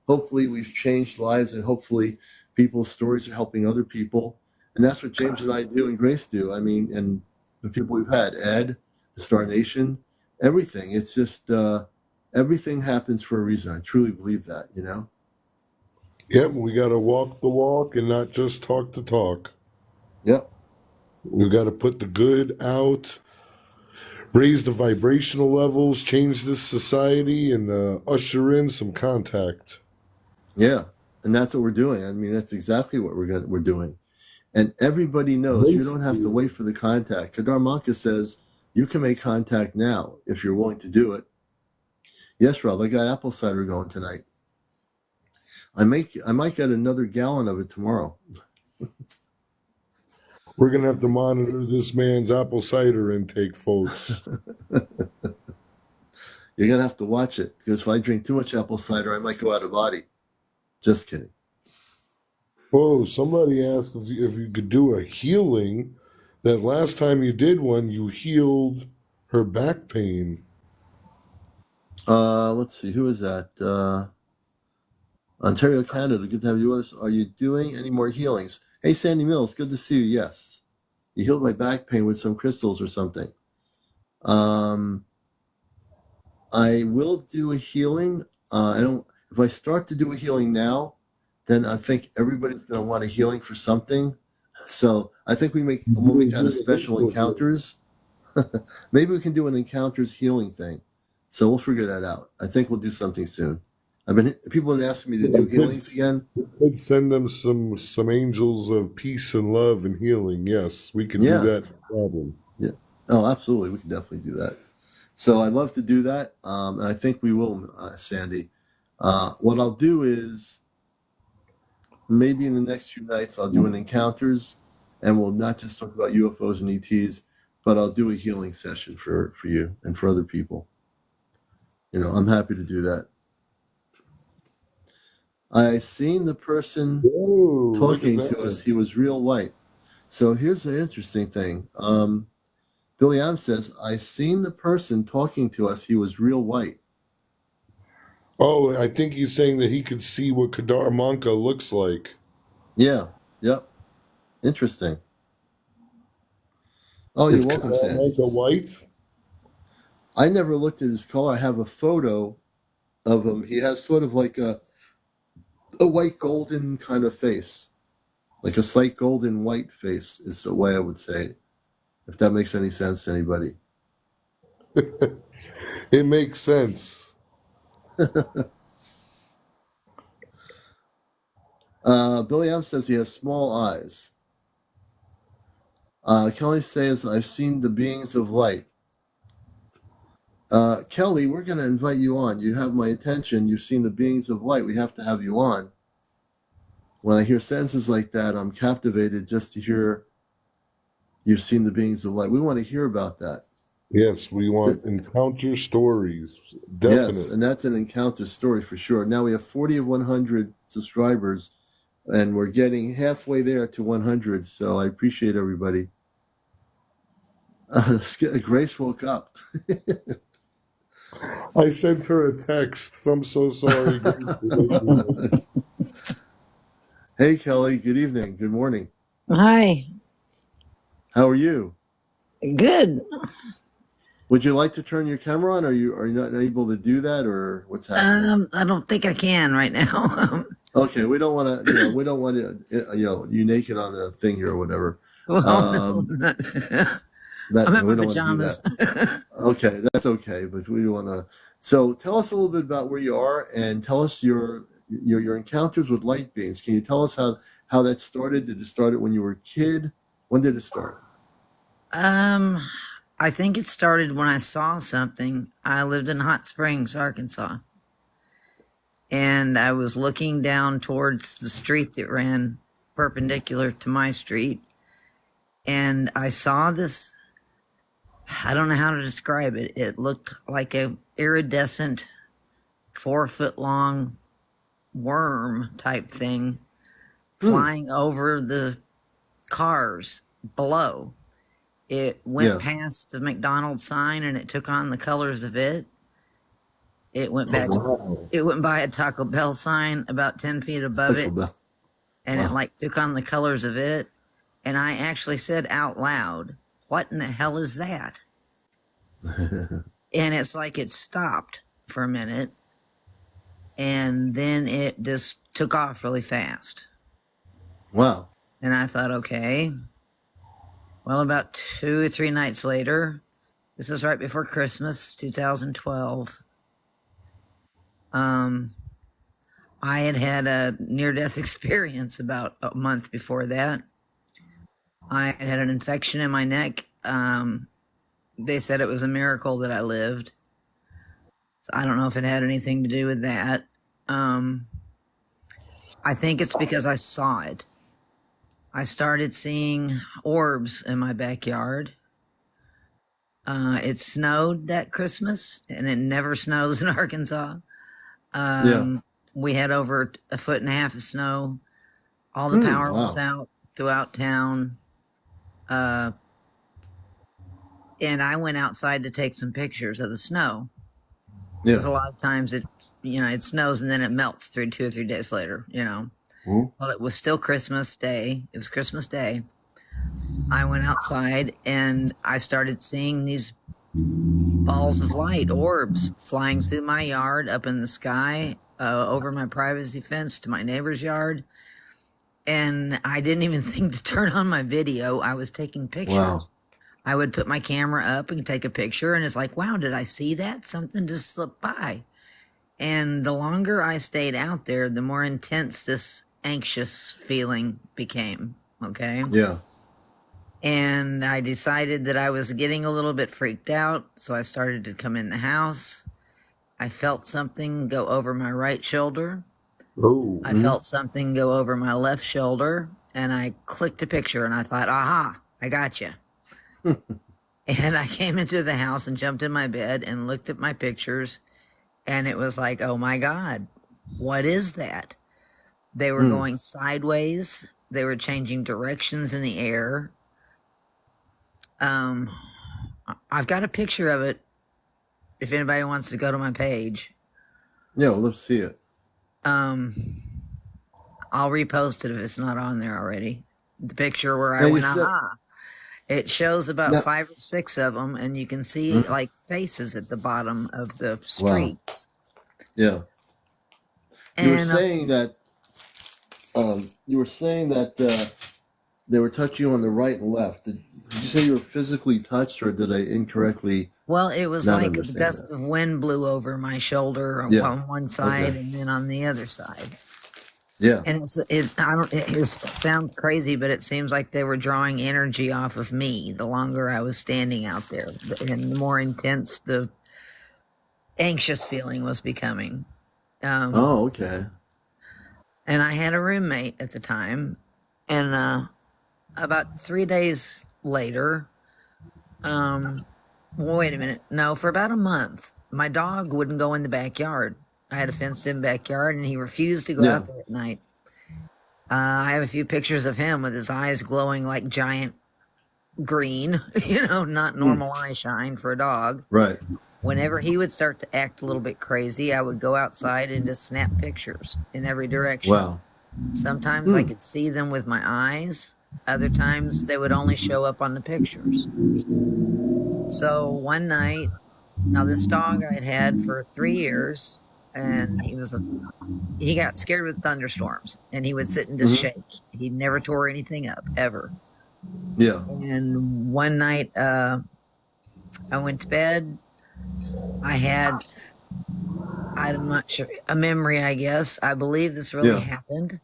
hopefully we've changed lives and hopefully people's stories are helping other people. And that's what James and I do and Grace do. I mean, and the people we've had, Ed, the Star Nation, everything. It's just everything happens for a reason. I truly believe that, Yep, we got to walk the walk and not just talk the talk. Yep. We got to put the good out, raise the vibrational levels, change this society, and usher in some contact. Yeah. And that's what we're doing. I mean, that's exactly what we're doing. And everybody knows you don't have to wait for the contact. Kardar Monka says you can make contact now if you're willing to do it. Yes, Rob, I got apple cider going tonight. I might get another gallon of it tomorrow. We're going to have to monitor this man's apple cider intake, folks. You're going to have to watch it because if I drink too much apple cider, I might go out of body. Just kidding. Oh, somebody asked if you could do a healing. That last time you did one, you healed her back pain. Let's see. Who is that? Ontario, Canada. Good to have you with us. Are you doing any more healings? Hey, Sandy Mills. Good to see you. Yes. You healed my back pain with some crystals or something. I will do a healing. I don't. If I start to do a healing now, then I think everybody's going to want a healing for something. So I think we'll make that a special encounters. Maybe we can do an encounters healing thing. So we'll figure that out. I think we'll do something soon. People have been asking me to do healings again. Could send them some angels of peace and love and healing. Yes, we can do Yeah. that. No problem. Yeah. Oh, absolutely. We can definitely do that. So I'd love to do that. And I think we will, Sandy. What I'll do is maybe in the next few nights, I'll do an encounters and we'll not just talk about UFOs and ETs, but I'll do a healing session for you and for other people. I'm happy to do that. I seen the person Whoa, look at talking to that. us. He was real white. So here's the interesting thing. Billy Am says, I seen the person talking to us. He was real white. Oh, I think he's saying that he could see what Kardar Monka looks like. Yeah. Yep. Interesting. Oh, you're Is welcome, Kardar Sandy. Monka white? I never looked at his color. I have a photo of him. He has sort of like a white golden kind of face, like a slight golden white face is the way I would say it, if that makes any sense to anybody. It makes sense. Billy M says he has small eyes. Kelly says, I've seen the beings of light. Kelly, we're going to invite you on. You have my attention. You've seen the beings of light. We have to have you on. When I hear sentences like that, I'm captivated just to hear you've seen the beings of light. We want to hear about that. Yes, we want encounter stories. Yes, Definitely. and that's an encounter story for sure. Now we have 40 of 100 subscribers, and we're getting halfway there to 100, so I appreciate everybody. Grace woke up. I sent her a text. I'm so sorry. Hey, Kelly. Good evening. Good morning. Hi. How are you? Good. Would you like to turn your camera on? Are you not able to do that, or what's happening? I don't think I can right now. Okay, we don't want to. We don't want to. You naked on the thing here or whatever. Well, That I'm in we my don't want to do pajamas. that. Okay, that's okay, but we want to. So tell us a little bit about where you are, and tell us your encounters with light beings. Can you tell us how that started? Did it start when you were a kid? When did it start? I think it started when I saw something. I lived in Hot Springs, Arkansas, and I was looking down towards the street that ran perpendicular to my street, and I saw this. I don't know how to describe it. It looked like a iridescent 4-foot long worm type thing flying over the cars below. It went past the McDonald's sign and it took on the colors of it. It went back. Wow. It went by a Taco Bell sign about 10 feet above it, and it like took on the colors of it. And I actually said out loud, "What in the hell is that?" And it's like it stopped for a minute, and then it just took off really fast. Wow. And I thought, okay. Well, about 2 or 3 nights later, this is right before Christmas, 2012. I had a near-death experience about a month before that. I had an infection in my neck. They said it was a miracle that I lived. So I don't know if it had anything to do with that. I think it's because I saw it. I started seeing orbs in my backyard. It snowed that Christmas, and it never snows in Arkansas. We had over 1.5 feet of snow. All the power was out throughout town. And I went outside to take some pictures of the snow. Because a lot of times it snows and then it melts 2 or 3 days later, Well, it was still Christmas Day. It was Christmas Day. I went outside and I started seeing these balls of light, orbs, flying through my yard, up in the sky, over my privacy fence to my neighbor's yard. And I didn't even think to turn on my video. I was taking pictures. Wow. I would put my camera up and take a picture, and it's like, wow, did I see that? Something just slipped by. And the longer I stayed out there, the more intense this anxious feeling became, okay? Yeah. And I decided that I was getting a little bit freaked out, so I started to come in the house. I felt something go over my right shoulder. Oh. I felt something go over my left shoulder, and I clicked a picture, and I thought, aha, I got you. And I came into the house and jumped in my bed and looked at my pictures, And it was like, oh my God, what is that? They were going sideways. They were changing directions in the air. I've got a picture of it if anybody wants to go to my page. Yeah, well, let's see it. I'll repost it if it's not on there already. The picture where I went, aha. It shows about 5 or 6 of them, and you can see like faces at the bottom of the streets. Wow. Yeah. You were saying that they were touching you on the right and left. Did you say you were physically touched, or did I incorrectly? Well, it was like a gust of wind blew over my shoulder on one side and then on the other side. Yeah. And it sounds crazy, but it seems like they were drawing energy off of me the longer I was standing out there, and the more intense the anxious feeling was becoming. Okay. And I had a roommate at the time, and about 3 days later, wait a minute, no, for about a month, my dog wouldn't go in the backyard. I had a fenced-in backyard, and he refused to go out there at night. I have a few pictures of him with his eyes glowing like giant green, not normal eye shine for a dog. Right. Whenever he would start to act a little bit crazy, I would go outside and just snap pictures in every direction. Wow. Sometimes I could see them with my eyes. Other times they would only show up on the pictures. So one night, now this dog I'd had for 3 years, and he got scared with thunderstorms, and he would sit and just shake. He never tore anything up, ever. Yeah. And one night, I went to bed. I'm not sure, a memory, I guess. I believe this really happened.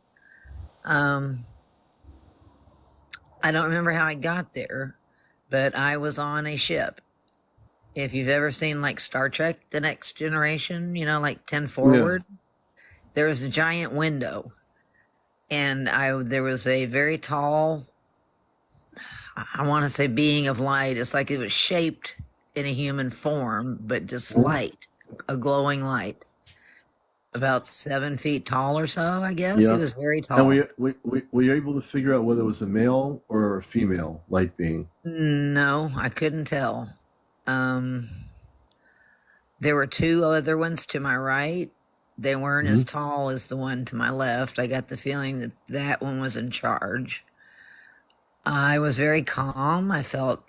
I don't remember how I got there, but I was on a ship. If you've ever seen like Star Trek, The Next Generation, like 10 Forward, there was a giant window, and there was a very tall, I want to say being of light. It's like it was shaped in a human form, but just light, a glowing light, about 7 feet tall or so, I guess. Yeah. It was very tall. And were you able to figure out whether it was a male or a female light being? No, I couldn't tell. There were 2 other ones to my right. They weren't as tall as the one to my left. I got the feeling that one was in charge. I was very calm. I felt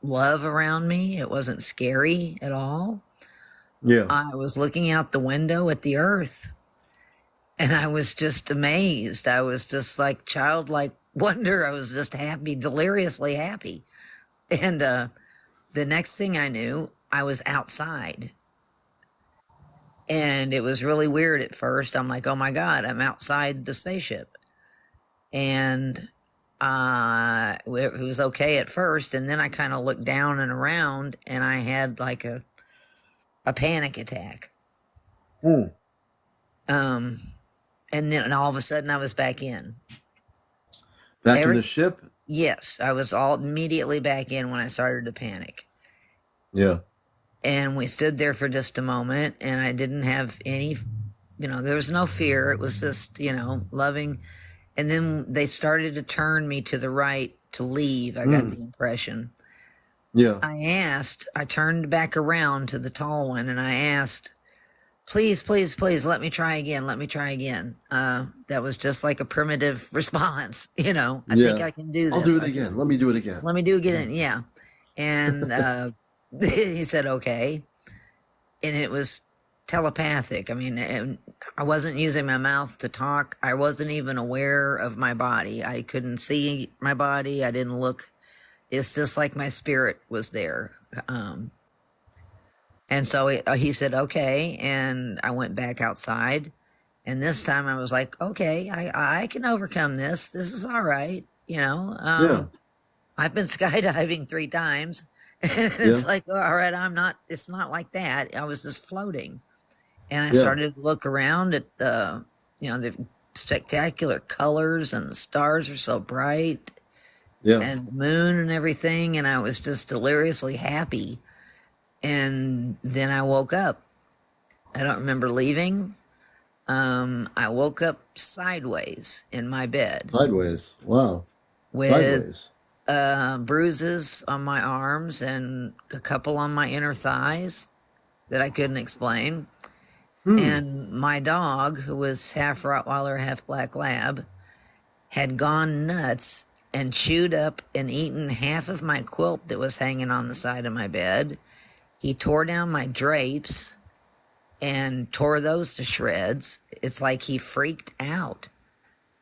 love around me. It wasn't scary at all. Yeah. I was looking out the window at the earth, and I was just amazed. I was just like childlike wonder. I was just happy, deliriously happy. And the next thing I knew, I was outside. And it was really weird at first. I'm like, oh my God, I'm outside the spaceship. And it was okay at first. And then I kind of looked down and around, and I had like a panic attack. And then all of a sudden I was back in. In the ship? Yes, I was all immediately back in when I started to panic. Yeah. And we stood there for just a moment, and I didn't have any, there was no fear. It was just, loving. And then they started to turn me to the right to leave. I got the impression. Yeah. I turned back around to the tall one, and I asked, please, please, please, let me try again. Let me try again. That was just like a primitive response. I think I can do this. I'll do it again. Let me do it again. Let me do it again. Yeah. And he said, okay. And it was telepathic. I mean, I wasn't using my mouth to talk. I wasn't even aware of my body. I couldn't see my body. I didn't look. It's just like my spirit was there. And so he said, okay. And I went back outside. And this time I was like, okay, I can overcome this. This is all right. I've been skydiving 3 times. And it's like, all right, it's not like that. I was just floating. And I started to look around at the spectacular colors, and the stars are so bright. Yeah. And the moon and everything. And I was just deliriously happy. And then I woke up, I don't remember leaving. I woke up sideways in my bed. Sideways. Wow. With Sideways. bruises on my arms and a couple on my inner thighs that I couldn't explain. And my dog, who was half Rottweiler, half Black Lab, had gone nuts and chewed up and eaten half of my quilt that was hanging on the side of my bed. He tore down my drapes and tore those to shreds. It's like he freaked out.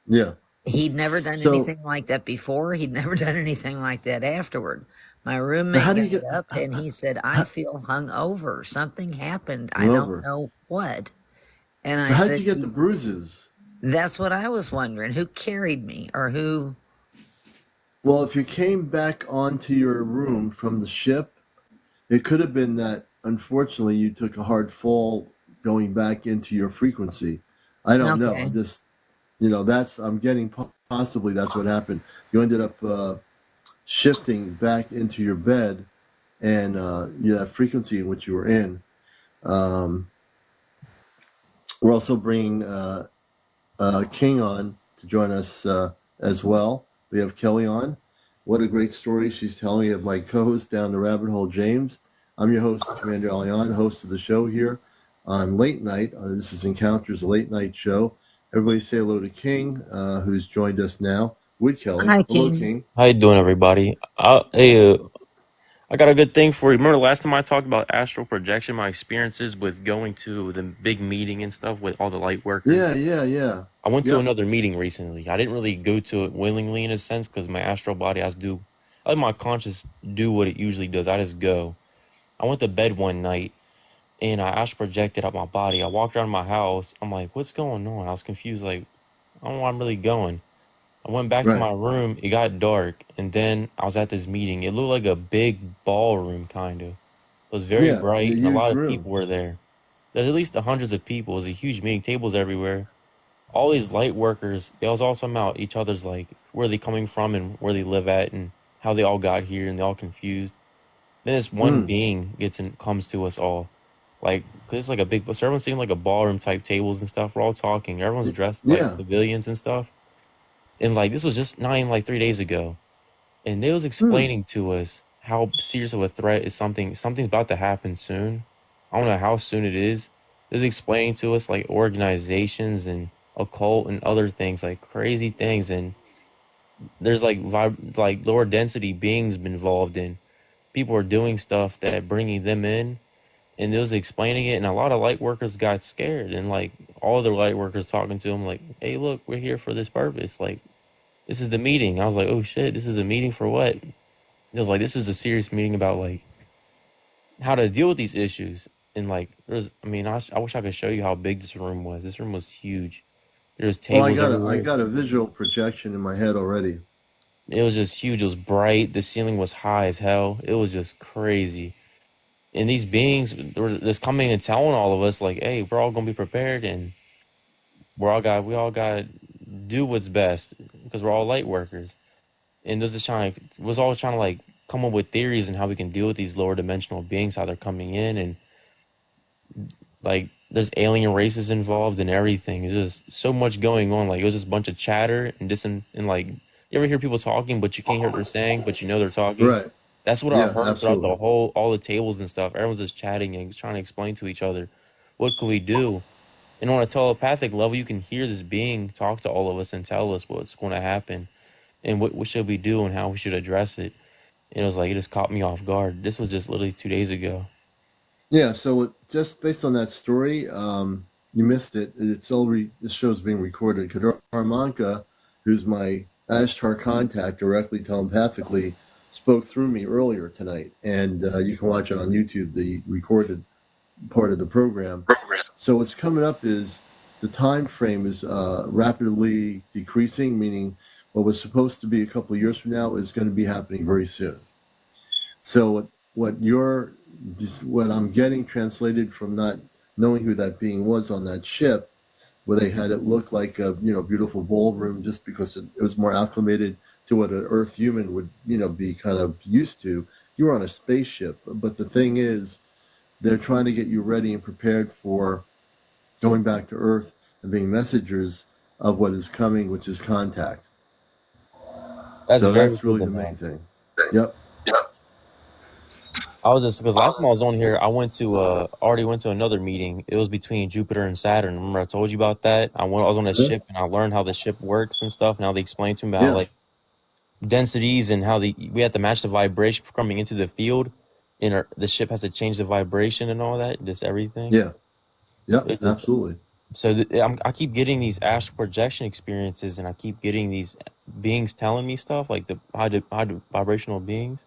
Yeah. He'd never done anything like that before. He'd never done anything like that afterward. My roommate got up and he said, I feel hungover. Something happened. I don't know what. And I said, how'd you get the bruises? That's what I was wondering. Who carried me or who? Well, if you came back onto your room from the ship, it could have been that, unfortunately, you took a hard fall going back into your frequency. I don't know. I'm just, I'm getting possibly that's what happened. You ended up shifting back into your bed and that frequency in which you were in. We're also bringing King on to join us as well. We have Kelly on. What a great story she's telling of my co-host down the rabbit hole, James. I'm your host, CmdrAleon, host of the show here on Late Night. This is Encounters, a late night show. Everybody say hello to King, who's joined us now with Kelly. Hi, Hello, King. King. How you doing, everybody? I got a good thing for you. Remember the last time I talked about astral projection, my experiences with going to the big meeting and stuff with all the light workers? Yeah. I went to another meeting recently. I didn't really go to it willingly in a sense because my astral body has to do, I let my conscious do what it usually does. I just go. I went to bed one night and I astral projected out my body. I walked around my house. I'm like, what's going on? I was confused. Like, I don't know where I'm really going. I went back to my room. It got dark, and then I was at this meeting. It looked like a big ballroom, kind of. It was very bright, and a lot of people were there. There's at least hundreds of people. It was a huge meeting, tables everywhere. All these light workers, they was all talking about each other's, like, where they coming from and where they live at and how they all got here, and they all confused. Then this one being comes to us all. Like, cause it's like a big, so everyone's sitting like a ballroom type tables and stuff. We're all talking. Everyone's dressed like civilians and stuff. And like this was just not even like 3 days ago, and they was explaining to us how serious of a threat is something's about to happen soon. I don't know how soon it is. They was explaining to us like organizations and occult and other things, like crazy things, and there's like lower density beings involved in. People are doing stuff that bringing them in, and they was explaining it, and a lot of light workers got scared, and like all the light workers talking to them like, hey, look, we're here for this purpose, like this is the meeting. I was like, oh shit, this is a meeting for what? It was like, this is a serious meeting about like how to deal with these issues. And like, I wish I could show you how big this room was. This room was huge. There's tables everywhere. I got a visual projection in my head already. It was just huge. It was bright. The ceiling was high as hell. It was just crazy. And these beings were just coming and telling all of us like, hey, we're all gonna be prepared, and we all got to do what's best because we're all light workers. And was always trying to like come up with theories and how we can deal with these lower dimensional beings, how they're coming in, and like there's alien races involved and everything. There's just so much going on. Like it was just a bunch of chatter and like you ever hear people talking but you can't hear what they're saying, but you know they're talking. Right. That's what I heard throughout all the tables and stuff. Everyone's just chatting and trying to explain to each other what could we do. And on a telepathic level, you can hear this being talk to all of us and tell us what's going to happen and what should we do and how we should address it. It was like, it just caught me off guard. This was just literally 2 days ago. Yeah, so just based on that story, you missed it. This show's being recorded. Kardar Monka, who's my Ashtar contact directly telepathically, spoke through me earlier tonight, and you can watch it on YouTube, the recorded part of the program. So what's coming up is the time frame is rapidly decreasing, meaning what was supposed to be a couple of years from now is going to be happening very soon. So what I'm getting translated from not knowing who that being was on that ship, where they had it look like a beautiful ballroom, just because it was more acclimated to what an Earth human would be kind of used to. You were on a spaceship, but the thing is, they're trying to get you ready and prepared for going back to Earth and being messengers of what is coming, which is contact. That's So very that's good really to the main know. thing. Yep. I was just because last time I was on here, I went to already went to another meeting. It was between Jupiter and Saturn. Remember I told you about that? I was on a ship and I learned how the ship works and stuff. Now they explained to me about Yeah. like densities and how we have to match the vibration coming into the field, and the ship has to change the vibration and all that. Just everything. Yeah. Yep. It just Absolutely. so I keep getting these astral projection experiences, and I keep getting these beings telling me stuff like the high vibrational beings.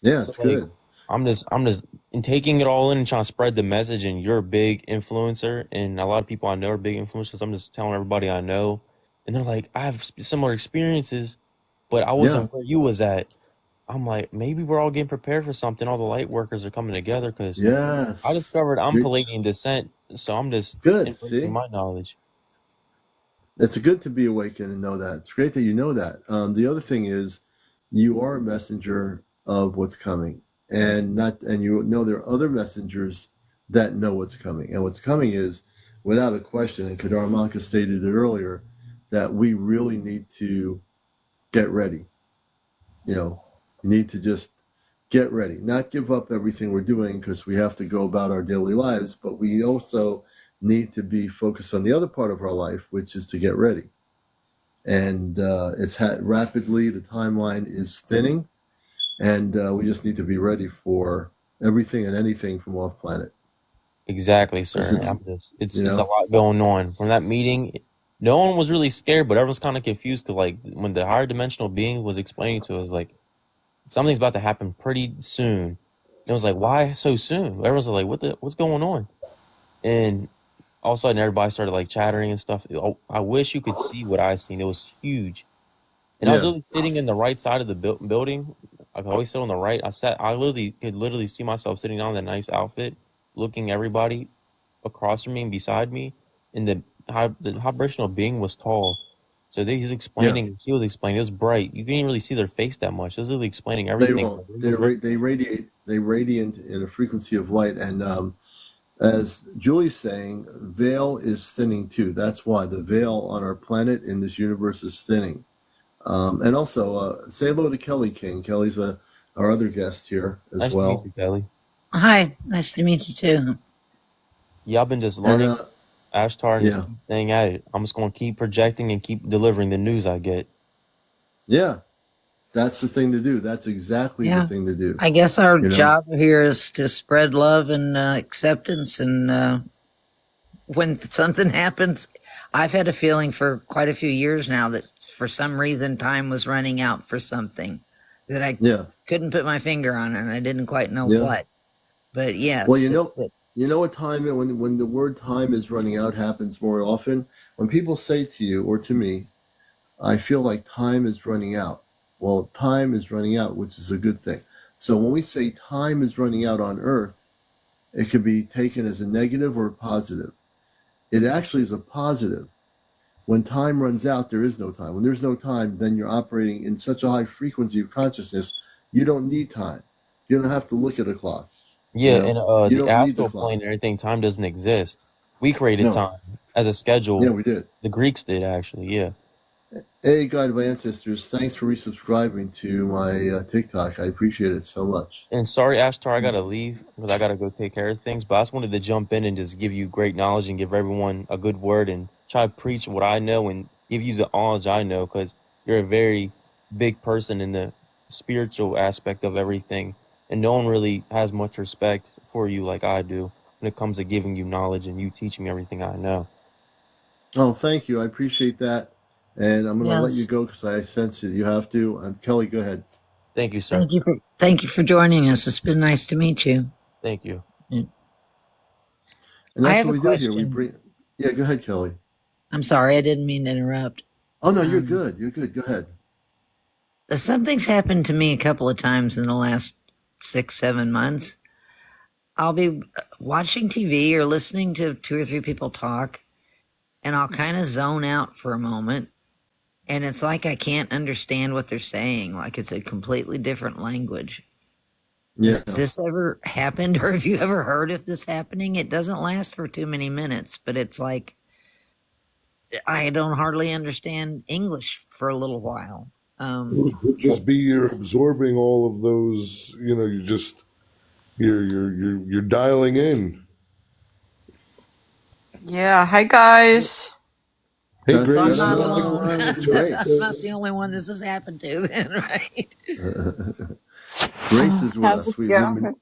Yeah, So it's like good. I'm just in taking it all in and trying to spread the message. And you're a big influencer, and a lot of people I know are big influencers. I'm just telling everybody I know, and they're like, I have similar experiences, but I Yeah. wasn't where you was at. I'm like, maybe we're all getting prepared for something. All the light workers are coming together because I Yes. discovered I'm You're Palladian descent, so I'm just good. embracing See? my knowledge. It's good to be awakened and know that. It's great that you know that. The other thing is, you are a messenger of what's coming, and you know there are other messengers that know what's coming, and what's coming is, without a question. And Kardar Monka stated it earlier, that we really need to get ready. You need to just get ready, not give up everything we're doing because we have to go about our daily lives, but we also need to be focused on the other part of our life, which is to get ready. And it's rapidly, the timeline is thinning, and we just need to be ready for everything and anything from off planet. Exactly, Because sir. I'm just you it's a know, lot going on from that meeting. No one was really scared, but everyone's kind of confused because like when the higher dimensional being was explaining to us, like something's about to happen pretty soon. It was like, why so soon? Everyone's like, what's going on? And all of a sudden, everybody started like chattering and stuff. Oh, I wish you could see what I seen. It was huge. And I was yeah, literally sitting in the right side of the building. I could always sit on the right. I literally could literally see myself sitting down in that nice outfit, looking everybody across from me and beside me. And the vibrational being was tall. So yeah. he was explaining, it was bright. You couldn't really see their face that much. It was literally explaining They everything. won't. It was very cool. They radiate in a frequency of light, and as Julie's saying, veil is thinning too. That's why the veil on our planet in this universe is thinning. And also, say hello to Kelly King. Kelly's our other guest here as Nice to meet well. you, Kelly. Hi, nice to meet you too. Yeah, I've been just And learning Ashtar and just yeah, keep staying at it. I'm just going to keep projecting and keep delivering the news I get. yeah, that's the thing to do. That's exactly the Yeah, thing to do. I guess our You know? job here is to spread love and acceptance. And when something happens, I've had a feeling for quite a few years now that for some reason time was running out for something that I Yeah, couldn't put my finger on, and I didn't quite know yeah. what. But Well, yes, you know what time when the word time is running out happens more often when people say to you or to me, I feel like time is running out. Well, time is running out, which is a good thing. So when we say time is running out on Earth, it could be taken as a negative or a positive. It actually is a positive. When time runs out, there is no time. When there's no time, then you're operating in such a high frequency of consciousness, you don't need time. You don't have to look at a clock. Yeah, and You the don't need the astral clock. plane and everything, time doesn't exist. We created No. time as a Yeah, schedule. we did. The Greeks did actually, yeah. Hey, God of Ancestors, thanks for resubscribing to my TikTok. I appreciate it so much. And sorry, Ashtar, I gotta leave because I gotta go take care of things. But I just wanted to jump in and just give you great knowledge and give everyone a good word and try to preach what I know and give you the knowledge I know because you're a very big person in the spiritual aspect of everything, and no one really has much respect for you like I do when it comes to giving you knowledge and you teaching me everything I know. Oh, thank you. I appreciate that. And I'm going to let you yes, go because I sense that you have to. Kelly, go ahead. Thank you, sir. thank you for joining us. It's been nice to meet you. Thank you. And I that's have what a we do here. We question. bring. Yeah, go ahead, Kelly. I'm sorry, I didn't mean to interrupt. Oh no, you're good. You're good. Go ahead. Something's happened to me a couple of times in the last 6, 7 months. I'll be watching TV or listening to 2 or 3 people talk, and I'll kind of zone out for a moment. And it's like I can't understand what they're saying, like it's a completely different language. Yeah. Has this ever happened, or have you ever heard of this happening? It doesn't last for too many minutes, but it's like I don't hardly understand English for a little while. It could just be you're absorbing all of those. You're dialing in. Yeah. Hi, guys. Hey, So Grace. I'm going not on? It's I'm Grace. not the only one this has happened to, then, right? Grace is with How's us. it going?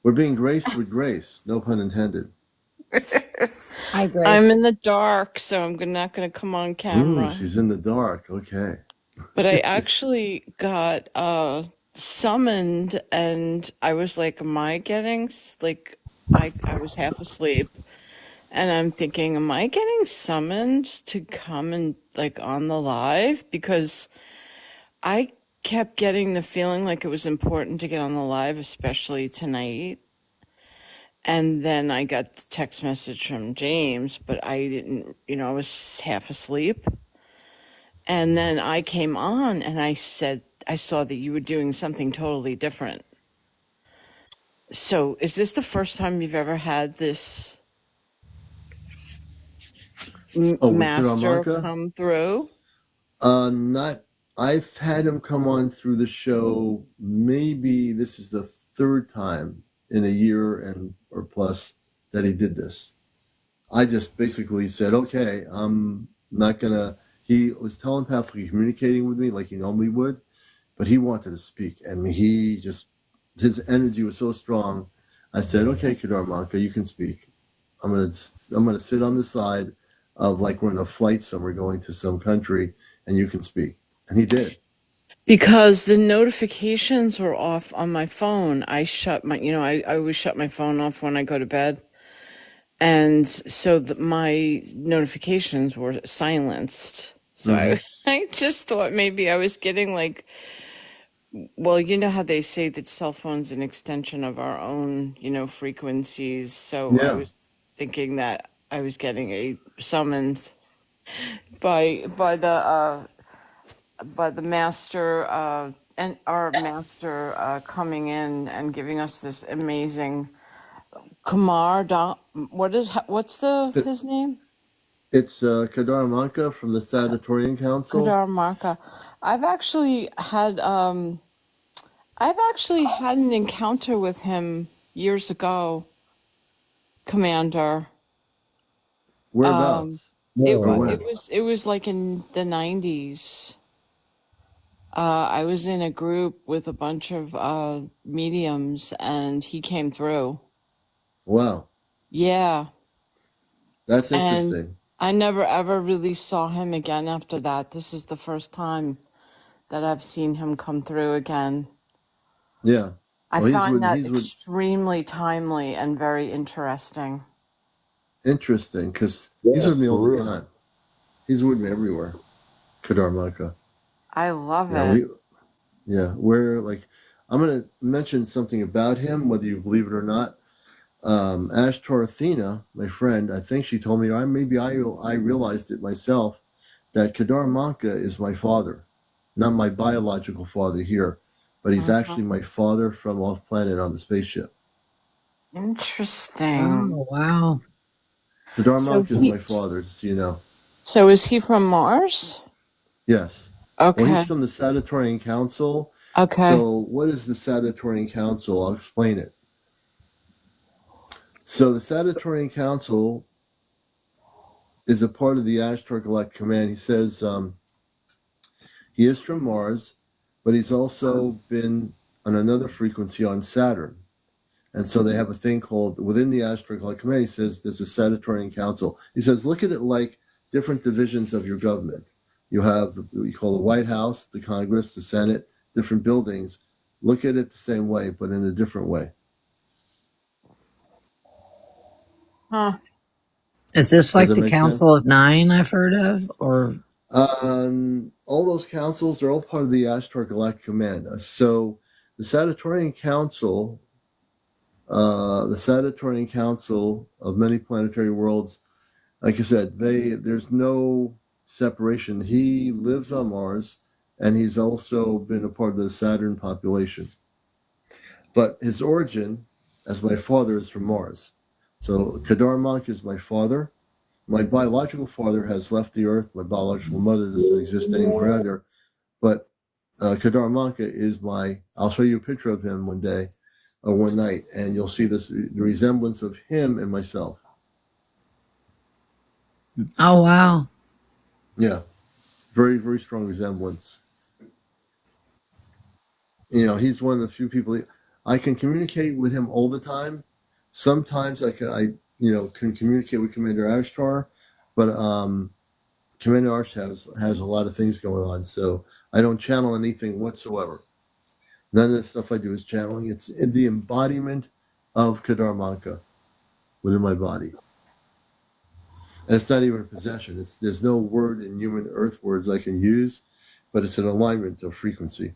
We're being graced with grace. No pun intended. Hi, Grace. I'm in the dark, so I'm not going to come on camera. Ooh, she's in the dark. Okay. But I actually got summoned, and I was like, am I getting, like, I was half asleep, and I'm thinking, am I getting summoned to come and, like, on the live? Because I kept getting the feeling like it was important to get on the live, especially tonight. And then I got the text message from James, but I didn't, I was half asleep. And then I came on and I saw that you were doing something totally different. So is this the first time you've ever had this With Kardar master Monka? come through? Not. I've had him come on through the show. Maybe this is the third time in a year or plus that he did this. I just basically said, okay, I'm not gonna. He was telepathically communicating with me like he normally would, but he wanted to speak, and his energy was so strong. I said, okay, Kardar Monka, you can speak. I'm gonna sit on the side of like we're in a flight somewhere going to some country, and you can speak. And he did. Because the notifications were off on my phone. I shut my, I always shut my phone off when I go to bed. And so my notifications were silenced. So I just thought maybe I was getting like, well, you know how they say that cell phone's an extension of our own, frequencies. So I was thinking that I was getting a summons by the master and our master coming in and giving us this amazing what's his name? It's Kardar Monka from the Sanatorian Council. Kardar Monka. I've actually had an encounter with him years ago, Commander. Whereabouts? It was like in the 90s. I was in a group with a bunch of mediums, and he came through. Wow. Yeah. That's And interesting. I never ever really saw him again after that. This is the first time that I've seen him come through again. Yeah. I find that extremely timely and very interesting. Interesting, because he's with me all the time. He's with me everywhere. Kardar Monka. I love it. We're like, I'm going to mention something about him, whether you believe it or not. Ashtar Athena, my friend, I think she told me, I realized it myself, that Kardar Monka is my father, not my biological father here, but he's actually my father from off planet on the spaceship. Interesting. Oh, wow. Kardar Monka is my father, just so you know. So is he from Mars? Yes. Okay. Well, he's from the Sanatorian Council. Okay. So what is the Sanatorian Council? I'll explain it. So the Sanatorian Council is a part of the Ashtar Galactic Command. He says he is from Mars, but he's also been on another frequency on Saturn. And so they have a thing called, within the Ashtar Galactic Command, he says there's a Sanatorian Council. He says, look at it like different divisions of your government. You have what you call the White House, the Congress, the Senate, different buildings. Look at it the same way, but in a different way. Huh. Is this like the Council of Nine I've heard of, or? All those councils are all part of the Ashtar Galactic Command. So the Sanatorian Council of many planetary worlds, like I said, there's no separation. He lives on Mars, and he's also been a part of the Saturn population. but his origin as my father is from Mars. So Kardar Monka is my father. My biological father has left the Earth. My biological mother doesn't exist anymore either. But Kardar Monka is I'll show you a picture of him one day or one night, and you'll see the resemblance of him and myself. Oh, wow. Yeah. Very, very strong resemblance. He's one of the few people I can communicate with him all the time. Sometimes I can communicate with Commander Ashtar, but Commander Ash has a lot of things going on, so I don't channel anything whatsoever. None of the stuff I do is channeling. It's the embodiment of Kardar Monka within my body. And it's not even a possession. There's no word in human earth words I can use, but it's an alignment of frequency.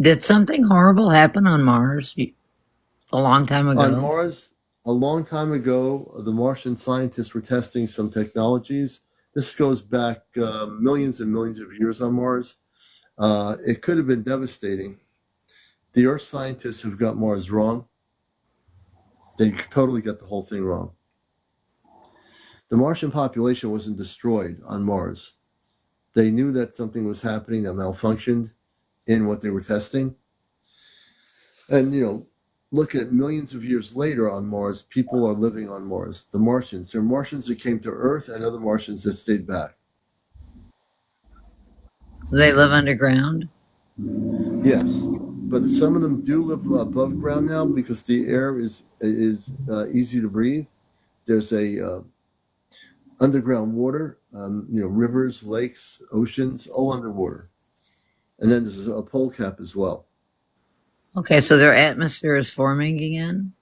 Did something horrible happen on Mars a long time ago? On Mars, a long time ago, the Martian scientists were testing some technologies. This goes back millions and millions of years on Mars. It could have been devastating. The Earth scientists have got Mars wrong. They totally got the whole thing wrong. The Martian population wasn't destroyed on Mars. They knew that something was happening that malfunctioned in what they were testing. And, look at millions of years later on Mars, people are living on Mars. The Martians. There are Martians that came to Earth and other Martians that stayed back. So they live underground? Yes. But some of them do live above ground now because the air is easy to breathe. There's a underground water, rivers, lakes, oceans, all underwater. And then there's a pole cap as well. Okay, so their atmosphere is forming again?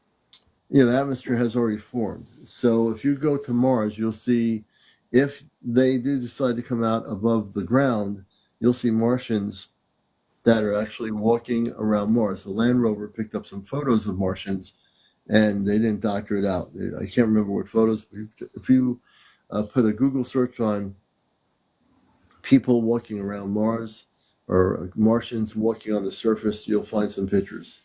Yeah, the atmosphere has already formed. So if you go to Mars, you'll see, if they do decide to come out above the ground, you'll see Martians that are actually walking around Mars. The Land Rover picked up some photos of Martians, and they didn't doctor it out. I can't remember what photos, but if you put a Google search on people walking around Mars or Martians walking on the surface, you'll find some pictures.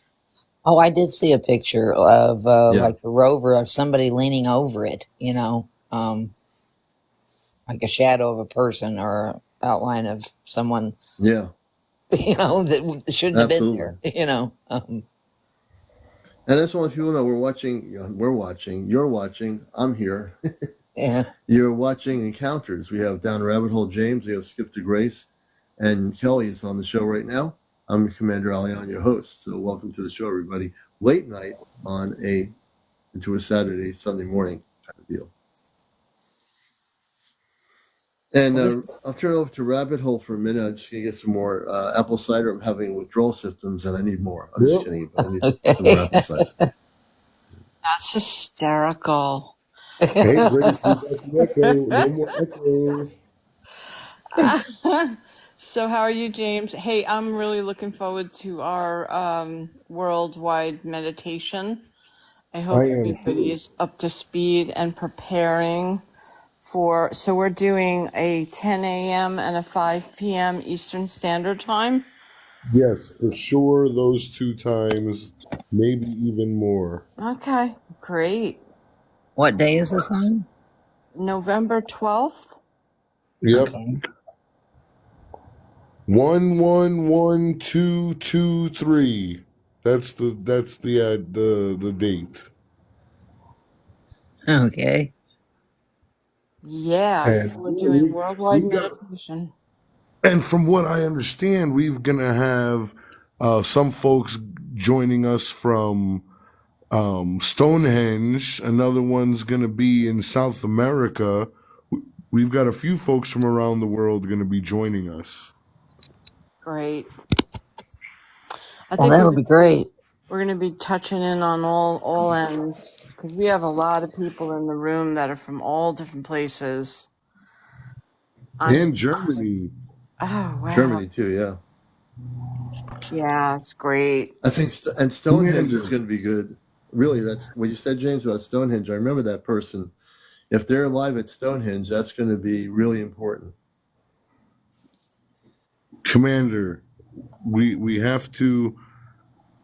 Oh, I did see a picture of like the rover of somebody leaning over it, like a shadow of a person or outline of someone. Yeah. That shouldn't have been there, And that's why people know you're watching, I'm here. Yeah. You're watching Encounters. We have Down Rabbit Hole James, we have Skip to Grace, and Kelly is on the show right now. I'm CmdrAleon, your host. So welcome to the show, everybody. Late night into a Saturday, Sunday morning kind of deal. And I'll turn it over to Rabbit Hole for a minute. I'm just going to get some more apple cider. I'm having withdrawal symptoms, and I need more. I'm just kidding, but I need some more apple cider. That's hysterical. Hey, Grace, we got the echo. No more echo. So how are you, James? Hey, I'm really looking forward to our worldwide meditation. I hope everybody is up to speed and preparing so we're doing a 10 a.m. and a 5 p.m. Eastern Standard Time? Yes, for sure, those 2 times, maybe even more. Okay, great. What day is this on? November 12th? Yep. Okay. 111223. That's the date. Okay. Yeah, so we're doing worldwide meditation. And from what I understand, we're gonna have some folks joining us from Stonehenge. Another one's gonna be in South America. We've got a few folks from around the world going to be joining us. Great. That'll be great. We're going to be touching in on all ends because we have a lot of people in the room that are from all different places. And Germany. Oh, wow. Germany too, yeah. Yeah, it's great. I think, and Stonehenge is going to be good. Really, that's what you said, James, about Stonehenge. I remember that person. If they're alive at Stonehenge, that's going to be really important. Commander, we have to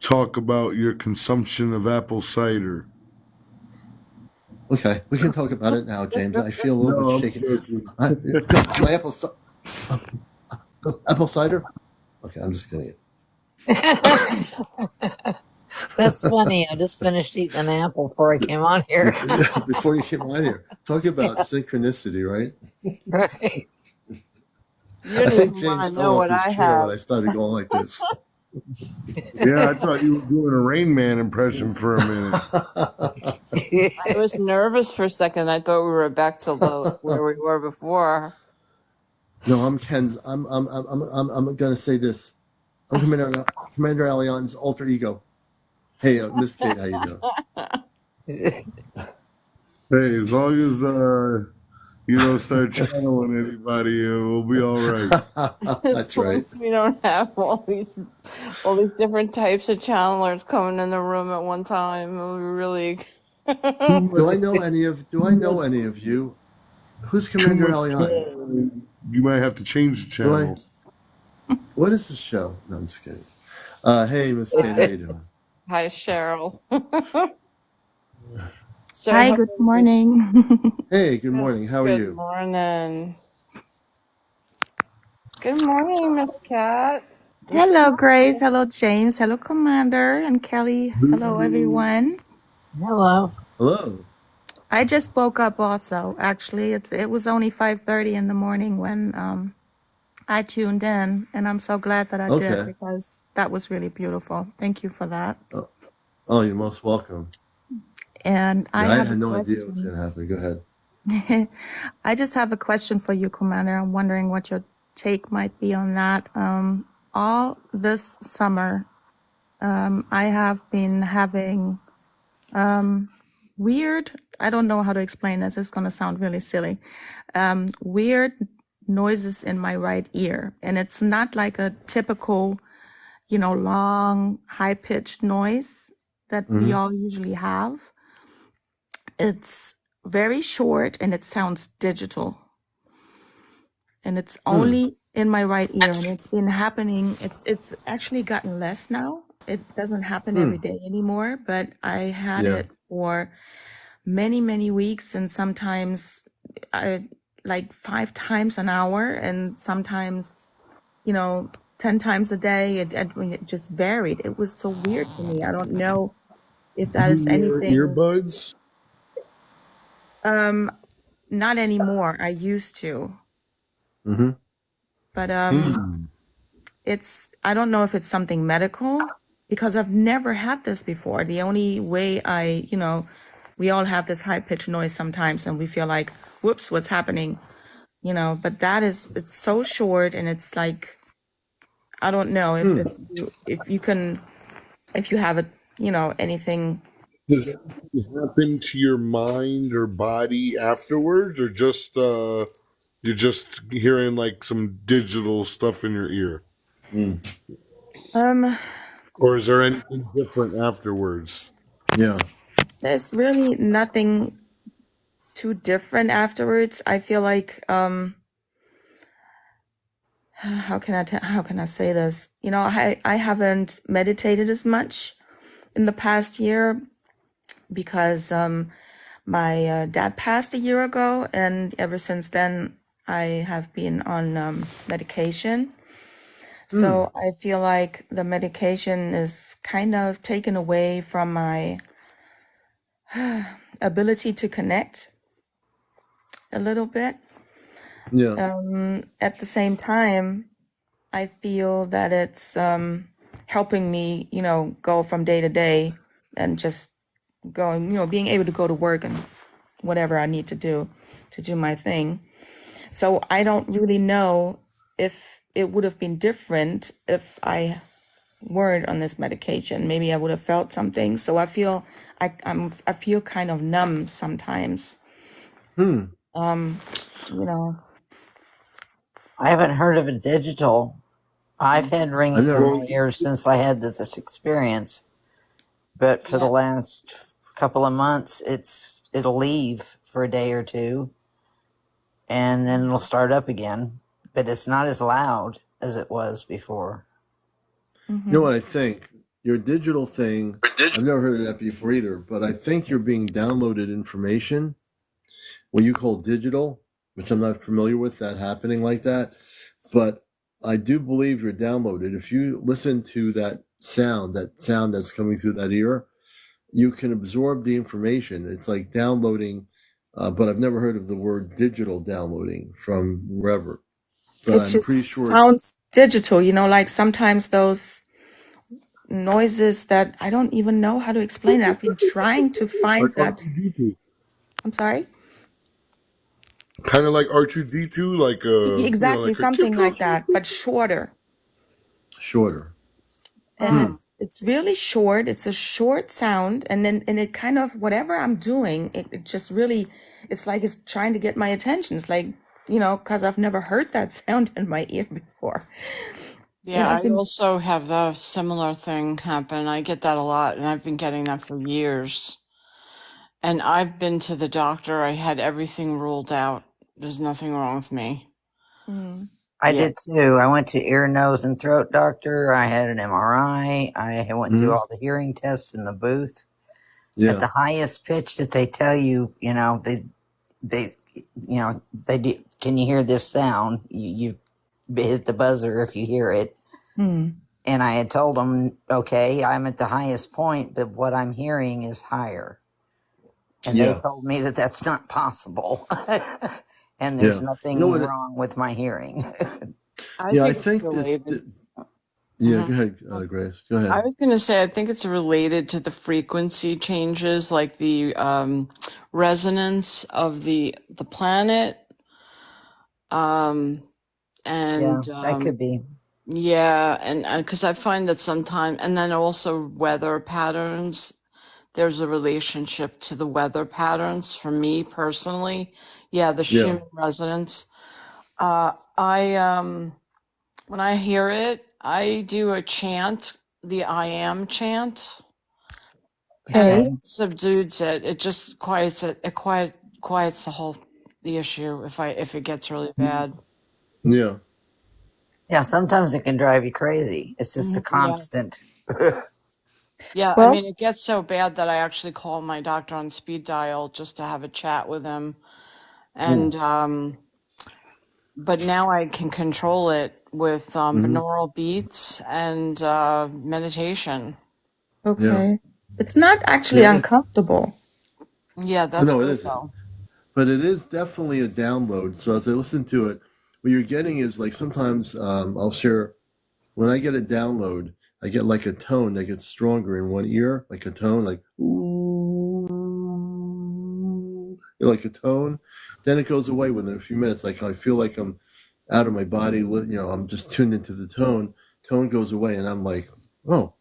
talk about your consumption of apple cider. Okay, we can talk about it now, James. I feel a little bit No, I'm shaken. joking. My apple cider. Okay, I'm just kidding. That's funny. I just finished eating an apple before I came on here. Before you came on here, talk about synchronicity, right? Right. You don't I think even want James to fell know off what his I chair when have. I started going like this. Yeah, I thought you were doing a Rain Man impression for a minute. I was nervous for a second. I thought we were back to where we were before. No, I'm Ken's. I'm going to say this. I'm Commander Alion's alter ego. Hey, Miss Kate, how you doing? Hey, as long as you don't start channeling anybody, we'll be all right. That's As long right. as we don't have all these different types of channelers coming in the room at one time, we really. Do I know any of you? Who's Commander Alien? You might have to change the channel. What is this show? No, I'm just kidding. Hey, Miss Kate, how you doing? Hi, Cheryl. Hi, good morning. Hey, good morning. How are you? Good morning. Good morning, Miss Cat. Hello, Grace. Hello, James. Hello, Commander and Kelly. Hello, everyone. Hello. Hello. I just woke up also. Actually, it was only 5:30 in the morning when I tuned in, and I'm so glad that I did because that was really beautiful. Thank you for that. Oh, you're most welcome. And I had no idea what's going to happen. Go ahead. I just have a question for you, Commander. I'm wondering what your take might be on that. All this summer, I have been having weird, I don't know how to explain this. It's going to sound really silly. Weird noises in my right ear. And it's not like a typical, long, high-pitched noise that we all usually have. It's very short and it sounds digital. And it's only in my right ear, and it's been happening. It's actually gotten less now. It doesn't happen every day anymore, but I had it for many, many weeks, and sometimes like 5 times an hour, and sometimes, 10 times a day. It just varied. It was so weird to me. I don't know if that is anything. Earbuds? Not anymore. I used to. But I don't know if it's something medical because I've never had this before. The only way we all have this high pitched noise sometimes and we feel like, whoops, what's happening? But it's so short and it's like, I don't know if you have anything. Does it happen to your mind or body afterwards, or just you're just hearing like some digital stuff in your ear? Or is there anything different afterwards? Yeah. There's really nothing too different afterwards. I feel like how can I say this? I haven't meditated as much in the past year because my dad passed a year ago, and ever since then I have been on medication. So I feel like the medication is kind of taken away from my ability to connect a little bit. Yeah. At the same time, I feel that it's helping me, go from day to day and just going, being able to go to work and whatever I need to do my thing. So I don't really know if it would have been different if I weren't on this medication. Maybe I would have felt something. So I feel I feel kind of numb sometimes. I haven't heard of a digital. I've had ringing in my ears since I had this experience, but for the last couple of months, it'll leave for a day or two, and then it'll start up again. But it's not as loud as it was before. You know what I think? Your digital thing, I've never heard of that before either, but I think you're being downloaded information, what you call digital, which I'm not familiar with that happening like that. But I do believe you're downloaded. If you listen to that sound that's coming through that ear, you can absorb the information. It's like downloading, but I've never heard of the word digital downloading from wherever. But I'm pretty sure sounds digital, like sometimes those noises that I don't even know how to explain it. I've been trying to find that. R2D2. I'm sorry? Kind of like R2D2, like Exactly, like something like that, but shorter. shorter. And it's really short. It's a short sound, and it kind of, whatever I'm doing, it just really, it's like it's trying to get my attention. It's like, because I've never heard that sound in my ear before. Yeah, I also have the similar thing happen. I get that a lot, and I've been getting that for years. And I've been to the doctor. I had everything ruled out. There's nothing wrong with me. I did too. I went to ear, nose, and throat doctor. I had an MRI. I went through all the hearing tests in the booth. Yeah. At the highest pitch that they tell you, they do. Can you hear this sound? You hit the buzzer if you hear it. And I had told them, okay, I'm at the highest point, but what I'm hearing is higher. And they told me that that's not possible. And there's nothing wrong with my hearing. I think this. Yeah, go ahead, Grace. Go ahead. I was going to say, I think it's related to the frequency changes, like the resonance of the planet. And that could be. Yeah, and because I find that sometimes, and then also weather patterns. There's a relationship to the weather patterns for me personally. Yeah, the Schumann resonance. When I hear it, I do a chant, the I am chant. And it subdues it. It just quiets it. It quiets the issue if it gets really bad. Yeah. Yeah, sometimes it can drive you crazy. It's just a constant. Yeah, I mean, it gets so bad that I actually call my doctor on speed dial just to have a chat with him. And but now I can control it with binaural beats and meditation. Okay. It's not actually uncomfortable. Yeah, that's no, good, it isn't. though. But it is definitely a download. So as I listen to it, what you're getting is like sometimes I'll share when I get a download, I get like a tone that gets stronger in one ear, like a tone like ooh, like a tone. Then it goes away within a few minutes. Like I feel like I'm out of my body. I'm just tuned into the tone. Tone goes away, and I'm like, oh.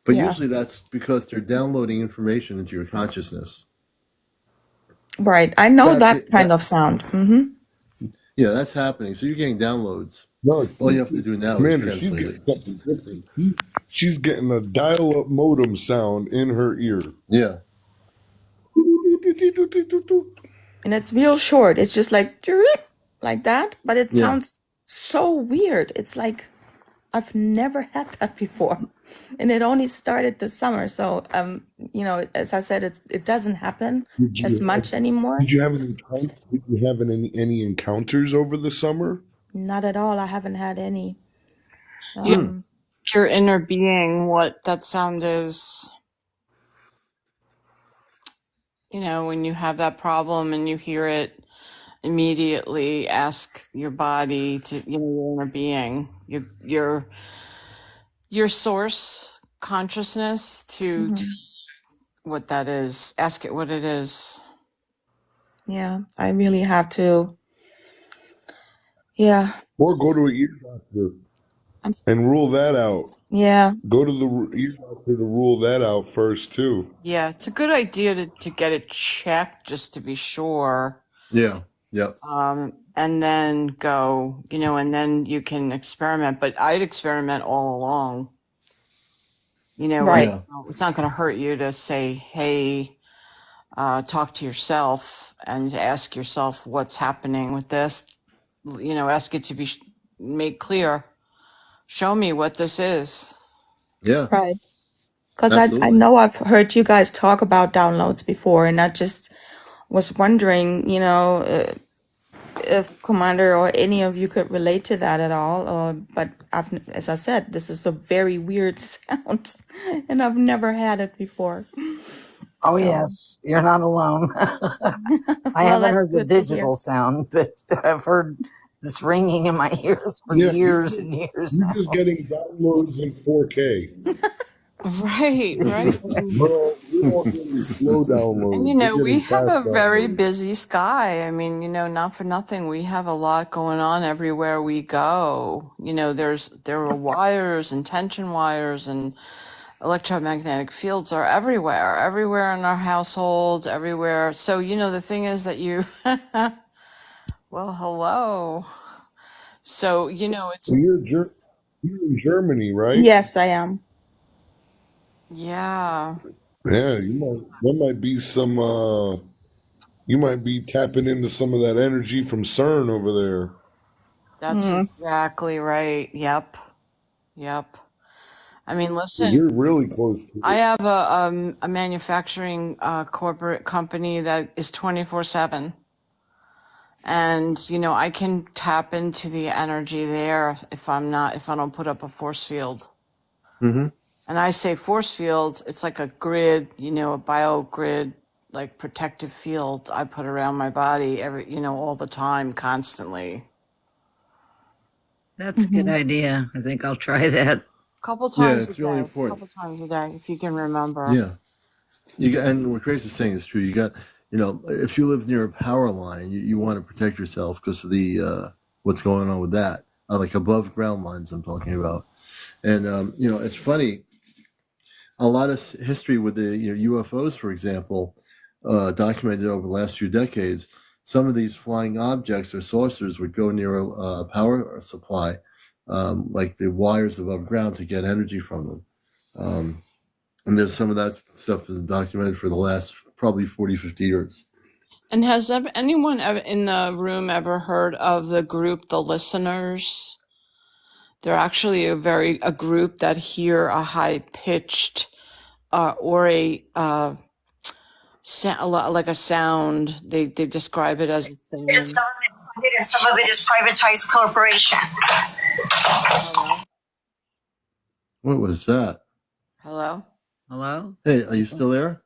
But usually that's because they're downloading information into your consciousness. Right. I know that kind of sound. Yeah, that's happening. So you're getting downloads. No, all you have to do now is translate she's getting something different. She's getting a dial-up modem sound in her ear. Yeah. And it's real short. It's just like that, but it sounds so weird. It's like I've never had that before. And it only started this summer. So, as I said, it doesn't happen as much anymore. Did you have any encounters over the summer? Not at all. I haven't had any. Your inner being, what that sound is. When you have that problem and you hear it, immediately ask your body to, your inner being, your source consciousness to what that is. Ask it what it is. Yeah, I really have to. Yeah. Or go to an ear doctor and rule that out. Yeah. Go to the ear doctor to rule that out first, too. Yeah, it's a good idea to get it checked just to be sure. Yeah. Yep. And then go, and then you can experiment. But I'd experiment all along. Right. It's not going to hurt you to say, hey, talk to yourself and ask yourself what's happening with this. Ask it to be made clear. show me what this is. Yeah. Right. Because I Absolutely. know I've heard you guys talk about downloads before, and I just was wondering, if Commander or any of you could relate to that at all. But as I said, this is a very weird sound, and I've never had it before. Oh, So, yes, you're not alone. I well, haven't that's heard the good to hear. digital sound, but I've heard this ringing in my ears for Yeah, years and years you're just now. getting downloads in 4K. Right, right. We're all getting slow And downloads. you We're know, we getting have fast a very downloads. busy sky. I mean, not for nothing, we have a lot going on everywhere we go. There are wires and tension wires, and electromagnetic fields are everywhere in our household, everywhere. So, the thing is that well, hello. So, it's, So you're in Germany, right? Yes, I am. yeah, Yeah, there might be some you might be tapping into some of that energy from CERN over there. that's exactly right. Yep. Yep. I mean, listen, You're really close to I it. have a manufacturing corporate company that is 24/7. And, I can tap into the energy there if I don't put up a force field. Mm-hmm. And I say force field, it's like a grid, a bio grid, like protective field I put around my body all the time, constantly. That's a good idea. I think I'll try that. Couple Yeah, times a it's really day, important. if you can remember. Yeah. And what Grace is saying is true. You got, if you live near a power line, you want to protect yourself because of the what's going on with that, like above ground lines I'm talking about. And it's funny. A lot of history with the UFOs, for example, documented over the last few decades. Some of these flying objects or saucers would go near a power supply, like the wires above ground, to get energy from them. And there's some of that stuff is documented for the last probably 40, 50 years. And has anyone ever in the room ever heard of the group The Listeners? They're actually a group that hear a high pitched or like a sound. They describe it as a It is sound. government funded and some of it is privatized corporation. Hello? What was that? Hello? Hello? Hey, are you still there?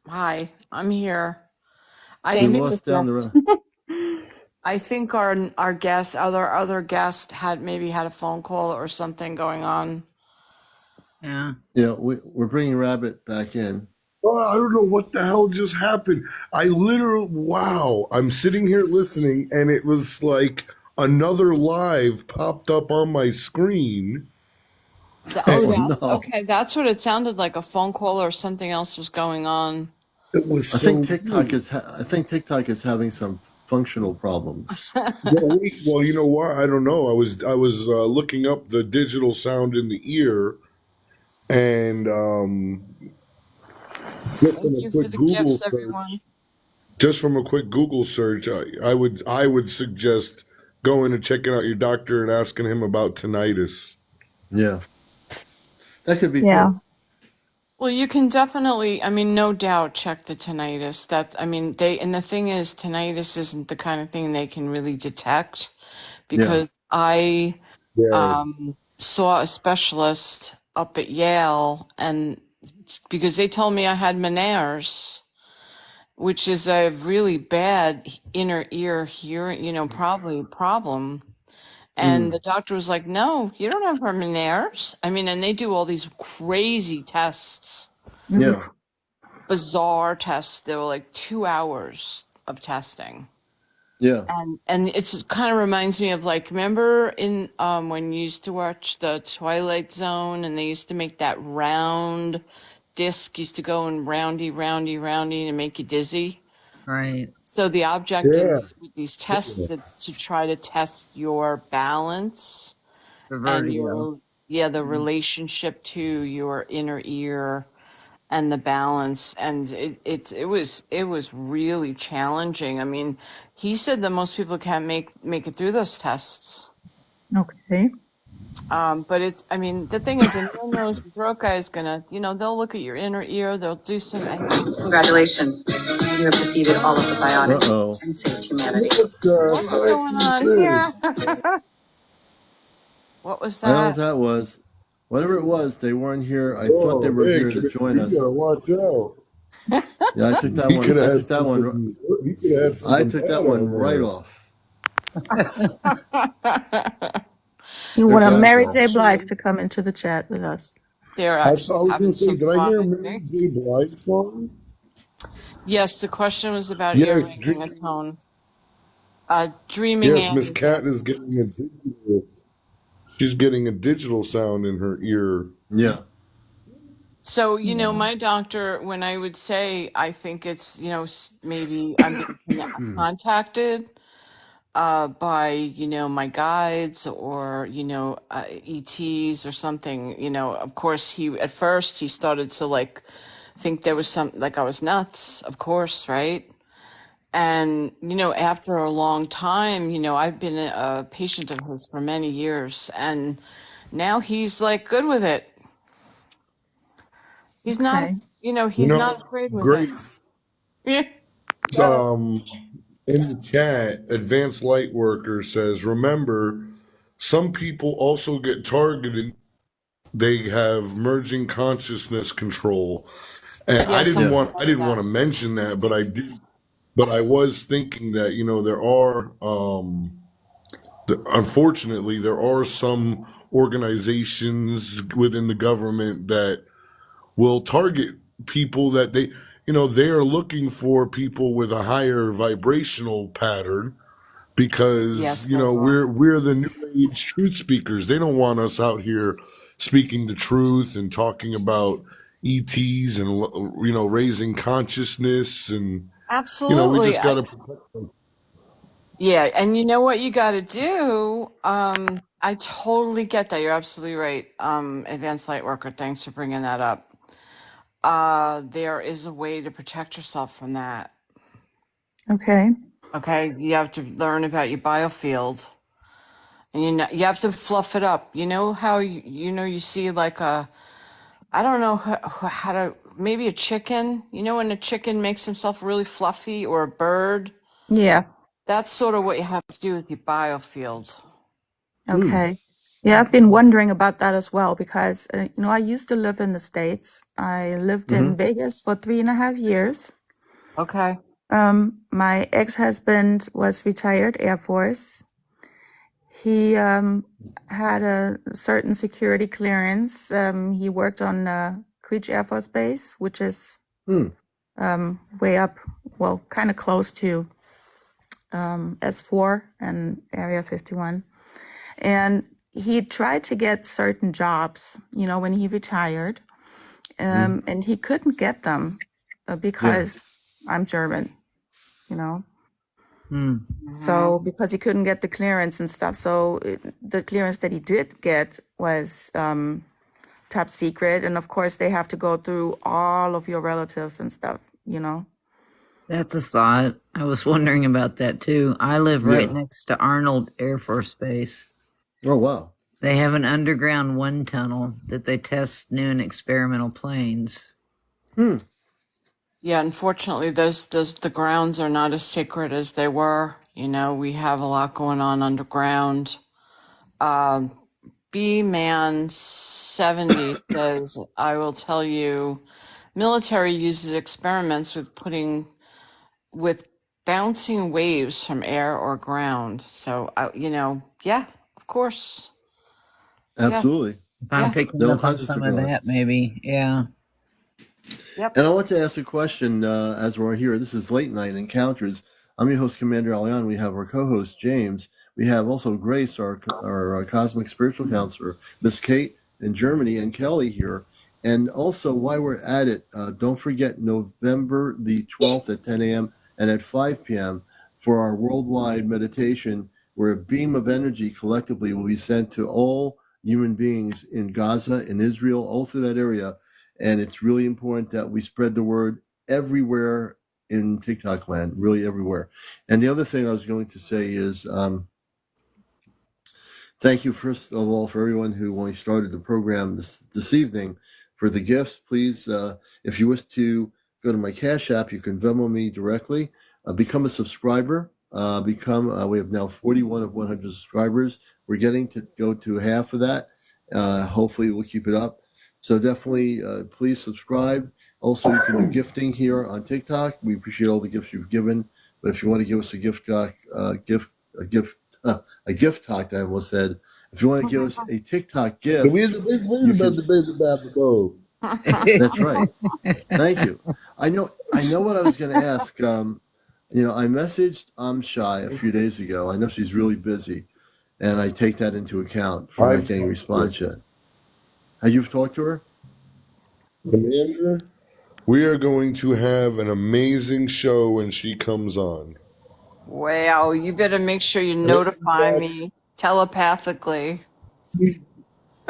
Hi, I'm here. We lost down the road. I think our guest, other guest had a phone call or something going on. Yeah. Yeah, we're bringing Rabbit back in. Oh, I don't know what the hell just happened. Wow. I'm sitting here listening, and it was like another live popped up on my screen. Okay. That's what it sounded like. A phone call or something else was going on. It was I think weird. TikTok is having some functional problems. Well, you know what? I don't know. I was looking up the digital sound in the ear, and Thank you for the gifts, everyone. just from a quick Google search, I would suggest going and checking out your doctor and asking him about tinnitus. Yeah, that could be true. Well, you can definitely, no doubt, check the tinnitus. And the thing is, tinnitus isn't the kind of thing they can really detect, because I saw a specialist up at Yale, and because they told me I had Meniere's, which is a really bad inner ear hearing, probably problem. And the doctor was like, "No, you don't have Meniere's." And they do all these crazy tests. Yeah. Bizarre tests. They were like 2 hours of testing. Yeah. And it kind of reminds me of, like, remember in when you used to watch the Twilight Zone, and they used to make that round disc used to go in roundy to make you dizzy. Right. So the object with these tests is to try to test your balance and the relationship to your inner ear and the balance. And it was really challenging. He said that most people can't make it through those tests. Okay. But it's, I mean, the thing is, a nose and throat guy is gonna, they'll look at your inner ear, they'll do some. Congratulations, you have defeated all of the biotics and saved humanity. What's going on here? What was that? I don't know what that was. Whatever it was, they weren't here. I thought they were here to join us. You gotta watch out. Yeah, I took that one. I took that one right off. You want a Mary J. Blige to come into the chat with us. They're actually having some did I hear fun, Mary J. Blige song? Yes, the question was about earring a tone. Dreaming. Yes, Miss Cat is getting a digital. She's getting a digital sound in her ear. Yeah. So, my doctor, when I would say, I think it's, maybe I'm being contacted by, my guides or, ETs or something, of course, at first he started to think there was something, I was nuts, of course, right? And, after a long time, I've been a patient of his for many years, and now he's good with it. He's not, he's not afraid with Grace, it. in the chat, Advanced Light Worker says, remember, some people also get targeted. They have merging consciousness control. And I didn't want to mention that, but I did. But I was thinking that, there are, unfortunately, there are some organizations within the government that will target people that they are looking for people with a higher vibrational pattern because, we're the new age truth speakers. They don't want us out here speaking the truth and talking about ETs and, raising consciousness and, absolutely. We just got to protect them. Yeah, and you know what you got to do? I totally get that. You're absolutely right. Advanced Light Worker, thanks for bringing that up. There is a way to protect yourself from that. Okay. Okay, you have to learn about your biofield, and you have to fluff it up. You know how you see I don't know how to, maybe a chicken. When a chicken makes himself really fluffy, or a bird. Yeah. That's sort of what you have to do with your biofield. Okay. Yeah, I've been wondering about that as well because, I used to live in the States. I lived in Vegas for 3.5 years. Okay. My ex-husband was retired Air Force. He had a certain security clearance. He worked on Creech Air Force Base, which is way up, well, kind of close to S4 and Area 51. And he tried to get certain jobs, when he retired, and he couldn't get them because I'm German, So because he couldn't get the clearance and stuff. So the clearance that he did get was top secret. And of course, they have to go through all of your relatives and stuff, That's a thought. I was wondering about that too. I live right next to Arnold Air Force Base. Oh, wow. They have an underground wind tunnel that they test new and experimental planes. Yeah, unfortunately, the grounds are not as sacred as they were. We have a lot going on underground. B-Man 70 says, I will tell you, military uses experiments with bouncing waves from air or ground. So, yeah, of course. Absolutely. If I'm picking up on some of that, maybe. Yeah. Yep. And I want to ask a question as we're here. This is Late Night Encounters. I'm your host, CmdrAleon. We have our co-host, James. We have also Grace, our cosmic spiritual counselor, Miss Kate in Germany, and Kelly here. And also, while we're at it, don't forget November the 12th at 10 a.m. and at 5 p.m. for our worldwide meditation, where a beam of energy collectively will be sent to all human beings in Gaza, in Israel, all through that area. And it's really important that we spread the word everywhere in TikTok land, really everywhere. And the other thing I was going to say is Thank you, first of all, for everyone who, when we started the program this evening, for the gifts. Please, if you wish to go to my Cash App, you can Venmo me directly. Become a subscriber. We have now 41 of 100 subscribers. We're getting to go to half of that. Hopefully, we'll keep it up. So definitely, please subscribe. Also, you can do gifting here on TikTok. We appreciate all the gifts you've given. But if you want to give us a gift talk, I almost said. If you want to give us a TikTok gift, that's right. Thank you. I know what I was going to ask. I messaged Shy a few days ago. I know she's really busy, and I take that into account for not getting a response yet. Have you talked to her? Commander, we are going to have an amazing show when she comes on. Wow, you better make sure you notify me telepathically.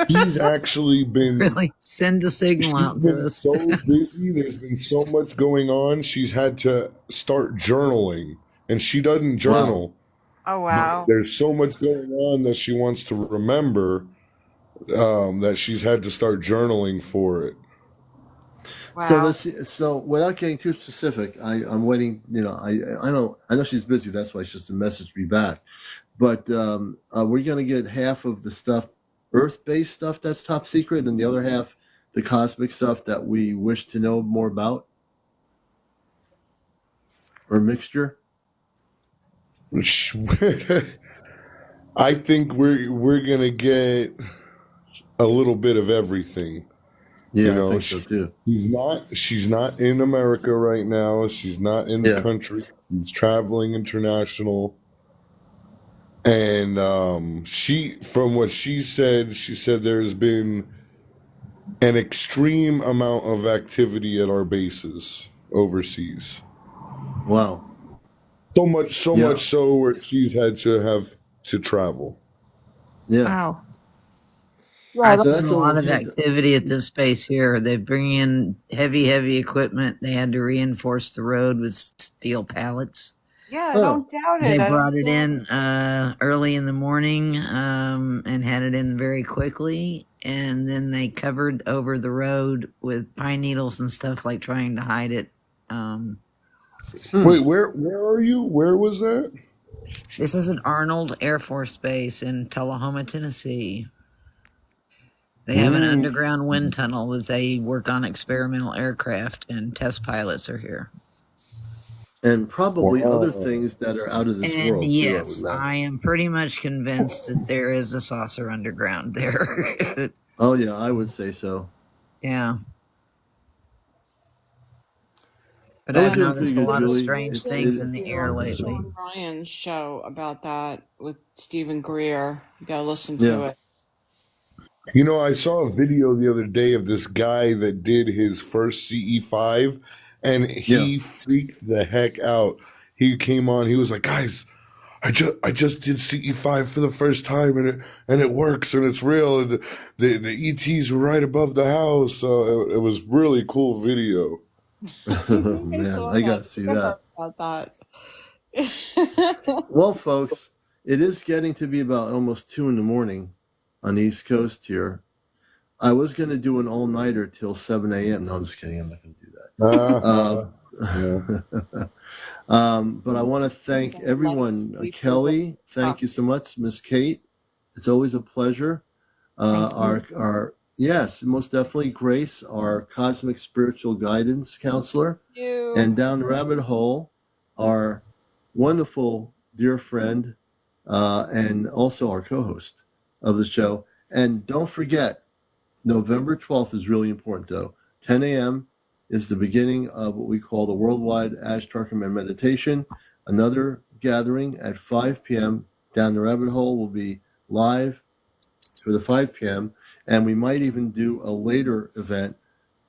She's actually been really send a signal out to us. So busy. There's been so much going on. She's had to start journaling, and she doesn't journal. Wow. Oh wow! There's so much going on that she wants to remember that she's had to start journaling for it. Wow. So without getting too specific, I'm waiting. I know she's busy. That's why she just messaged me back. But we're going to get half of the stuff, Earth-based stuff that's top secret, and the other half, the cosmic stuff that we wish to know more about, or mixture. I think we're going to get a little bit of everything. Yeah, I think so too. She's not in America right now. She's not in the country. She's traveling international. And from what she said there's been an extreme amount of activity at our bases overseas. Wow. So much so where she's had to travel. Yeah. Wow. I've seen a lot of activity at this space here. They bring in heavy equipment. They had to reinforce the road with steel pallets. Yeah, I don't doubt it. They brought it in early in the morning and had it in very quickly. And then they covered over the road with pine needles and stuff, like trying to hide it. Wait, where are you? Where was that? This is at Arnold Air Force Base in Tullahoma, Tennessee. They have an underground wind tunnel that they work on experimental aircraft, and test pilots are here. And probably other things that are out of this world. Yes, I am pretty much convinced that there is a saucer underground there. Oh, yeah, I would say so. Yeah. But I've noticed a lot of strange things in the air lately. On Ryan's show about that with Stephen Greer. You gotta listen to it. I saw a video the other day of this guy that did his first CE5, and he freaked the heck out. He came on, he was like, guys, I just did CE5 for the first time, and it works, and it's real, and the ETs were right above the house. So it was really cool video. Man, I gotta see that. About that. Well, folks, it is getting to be about almost 2 a.m. on the East Coast here. I was going to do an all-nighter till 7 a.m. No, I'm just kidding. I'm not going to do that. But I want to thank everyone. Kelly, thank you so much. Miss Kate, it's always a pleasure. Yes, most definitely. Grace, our cosmic spiritual guidance counselor. Thank you. And down the rabbit hole, our wonderful dear friend and also our co-host of the show. And don't forget, November 12th is really important, though. 10 a.m. is the beginning of what we call the Worldwide Ashtarkman Meditation. Another gathering at 5 p.m. down the rabbit hole will be live for the 5 p.m. And we might even do a later event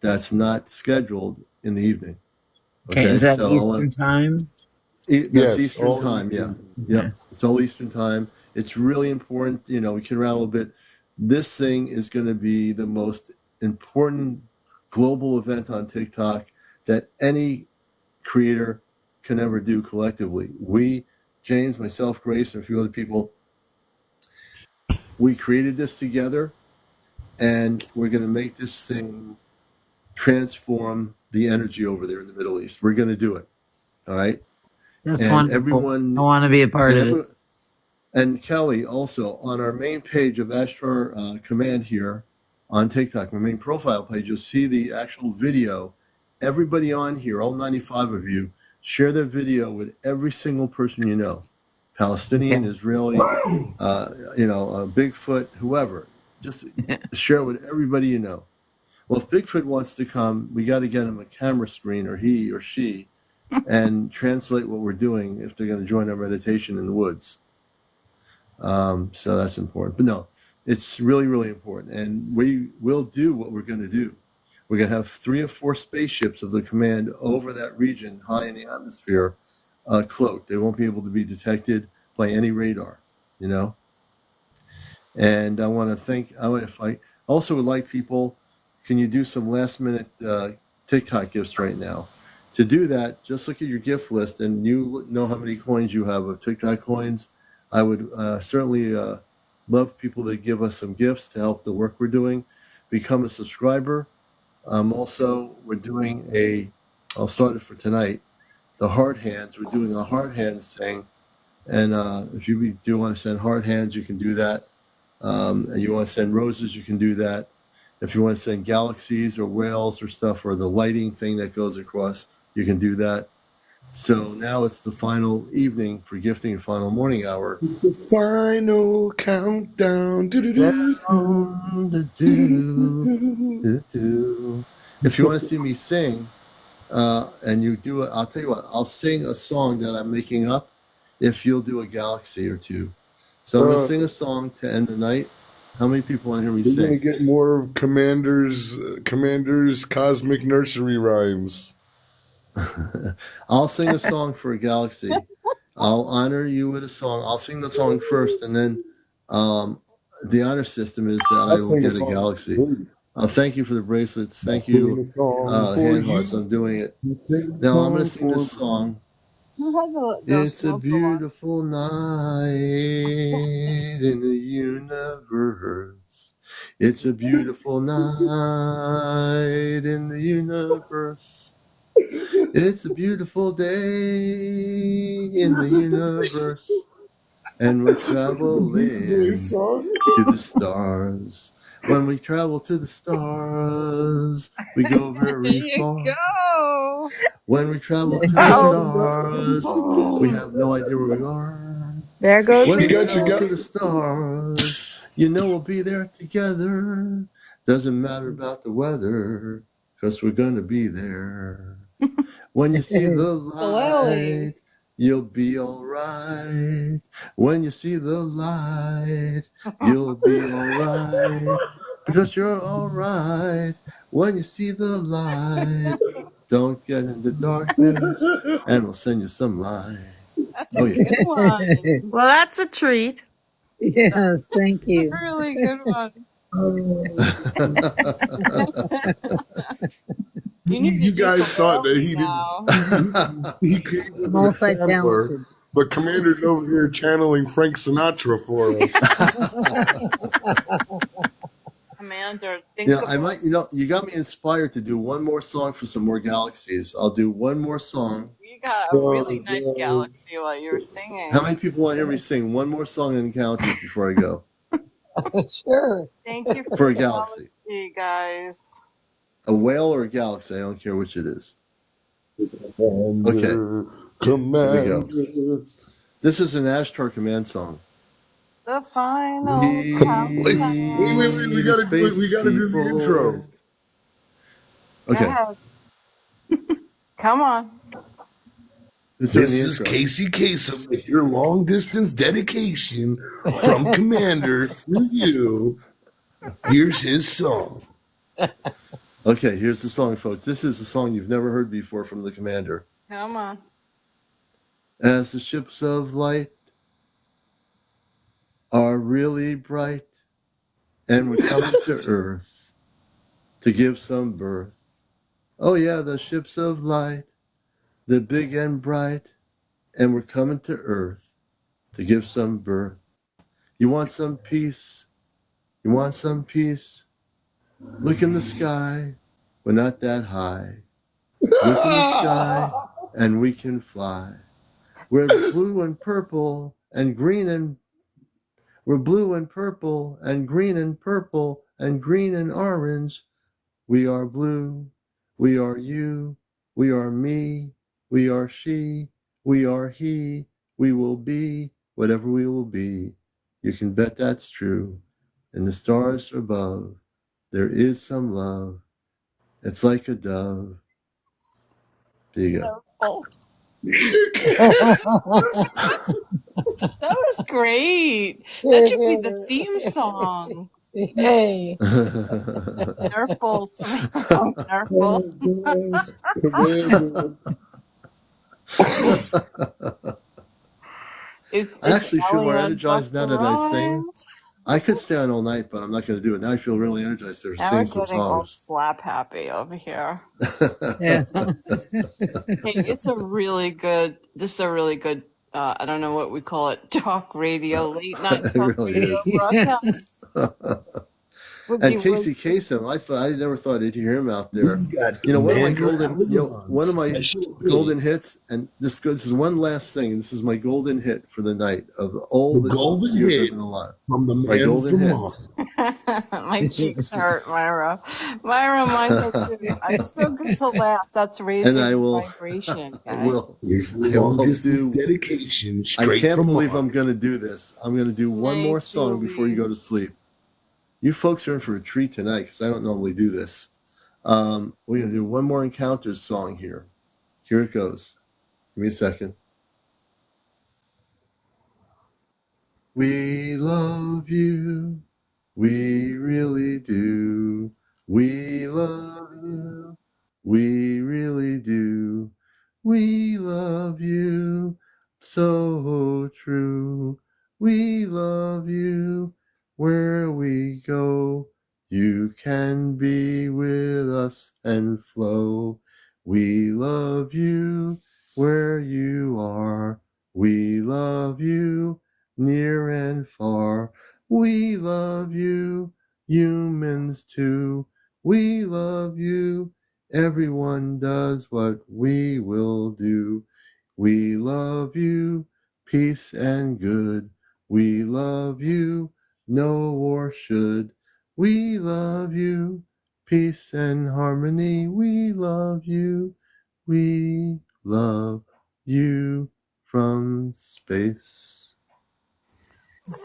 that's not scheduled in the evening. Okay, is that Eastern time? That's Eastern time, yeah. It's all Eastern time. It's really important. We kid around a little bit. This thing is going to be the most important global event on TikTok that any creator can ever do collectively. We, James, myself, Grace, and a few other people We created this together, and we're going to make this thing transform the energy over there in the Middle East. We're going to do it. All right. That's and wonderful. everyone, I want to be a part of it. And Kelly, also on our main page of Ashtar Command here on TikTok, my main profile page, you'll see the actual video. Everybody on here, all 95 of you, share that video with every single person you know. Palestinian, Israeli, Bigfoot, whoever. Just share it with everybody you know. Well, if Bigfoot wants to come, we got to get him a camera screen, or he or she, and translate what we're doing if they're going to join our meditation in the woods. So that's important. But no, it's really, really important. And we will do what we're going to do. We're going to have 3 or 4 spaceships of the command over that region, high in the atmosphere, cloaked. They won't be able to be detected by any radar, you know. And I want to thank. I also would like people. Can you do some last-minute TikTok gifts right now? To do that, just look at your gift list, and you know how many coins you have of TikTok coins. I would certainly love people to give us some gifts to help the work we're doing. Become a subscriber. Also, we're doing I'll start it for tonight, the heart hands. We're doing a heart hands thing. And if you do want to send heart hands, you can do that. And you want to send roses, you can do that. If you want to send galaxies or whales or stuff, or the lighting thing that goes across, you can do that. So now it's the final evening for gifting, final morning hour. The final countdown. If you want to see me sing, and you do it, I'll tell you what, I'll sing a song that I'm making up if you'll do a galaxy or two. So I'm going to sing a song to end the night. How many people want to hear me sing? We're going to get more of Commander's Cosmic Nursery rhymes. I'll sing a song for a galaxy. I'll honor you with a song. I'll sing the song first, and then the honor system is that I will get a galaxy. Thank you for the bracelets. Thank you, hand hearts. I'm doing it. Now I'm going to sing this song. It's a beautiful night in the universe. It's a beautiful night in the universe. It's a beautiful day in the universe. And we're traveling to the stars. When we travel to the stars, we go very far. Go. When we travel to the stars, we have no idea where we are. There goes when we travel to the stars, you know we'll be there together. Doesn't matter about the weather, because we're going to be there. When you see the light, you'll be all right. When you see the light, you'll be all right. Because you're all right. When you see the light, don't get in the darkness, and we'll send you some light. That's a good one. Well, that's a treat. Yes, thank you. A really good one. You guys thought that he didn't. He came with a channeler, but Commander's over here channeling Frank Sinatra for us. Commander, you got me inspired to do one more song for some more galaxies. I'll do one more song. You got a really nice galaxy while you were singing. How many people want to hear me sing one more song in encounters before I go? Sure. Thank you for a galaxy, guys. A whale or a galaxy, I don't care which it is. Okay. Commander. Here we go. This is an Ashtar Command song. The final countdown. Wait, we gotta do the intro. Okay. Come on. This is Casey Kasem with your long distance dedication from Commander to you. Here's his song. Okay, here's the song, folks. This is a song you've never heard before from the Commander. Come on. As the ships of light are really bright, and we're coming to Earth to give some birth. Oh yeah, the ships of light, they're big and bright, and we're coming to Earth to give some birth. You want some peace? You want some peace? Look in the sky. We're not that high. Look in the sky and we can fly. We're blue and purple and green and we're blue and purple and green and purple and green and orange. We are blue. We are you. We are me. We are she. We are he. We will be whatever we will be. You can bet that's true. In the stars above, there is some love. It's like a dove. There you go. Oh. That was great. That should be the theme song. Hey. Nurple, Nurple. I actually feel more energized now that I sing. I could stay on all night, but I'm not going to do it. Now I feel really energized to sing some songs. All slap happy over here. Yeah. Hey, this is a really good, I don't know what we call it, talk radio, late night talk really radio broadcast. And Casey Kasem, I never thought I'd hear him out there. One of my golden hits, and this is one last thing. This is my golden hit for the night of all the golden years I've been alive. From the man golden from Mars. My cheeks hurt, Myra. Myra, mine hurt too. It's so good to laugh. That's raising vibration. I will do dedication. I can't believe I'm going to do this. I'm going to do one more song before you go to sleep. You folks are in for a treat tonight because I don't normally do this. We're going to do one more Encounters song here. Here it goes. Give me a second. We love you. We really do. We love you. We really do. We love you. So true. We love you. Where we go, you can be with us and flow. We love you where you are. We love you near and far. We love you, humans too. We love you. Everyone does what we will do. We love you, peace and good. We love you. No war should. We love you, peace and harmony. We love you. We love you from space.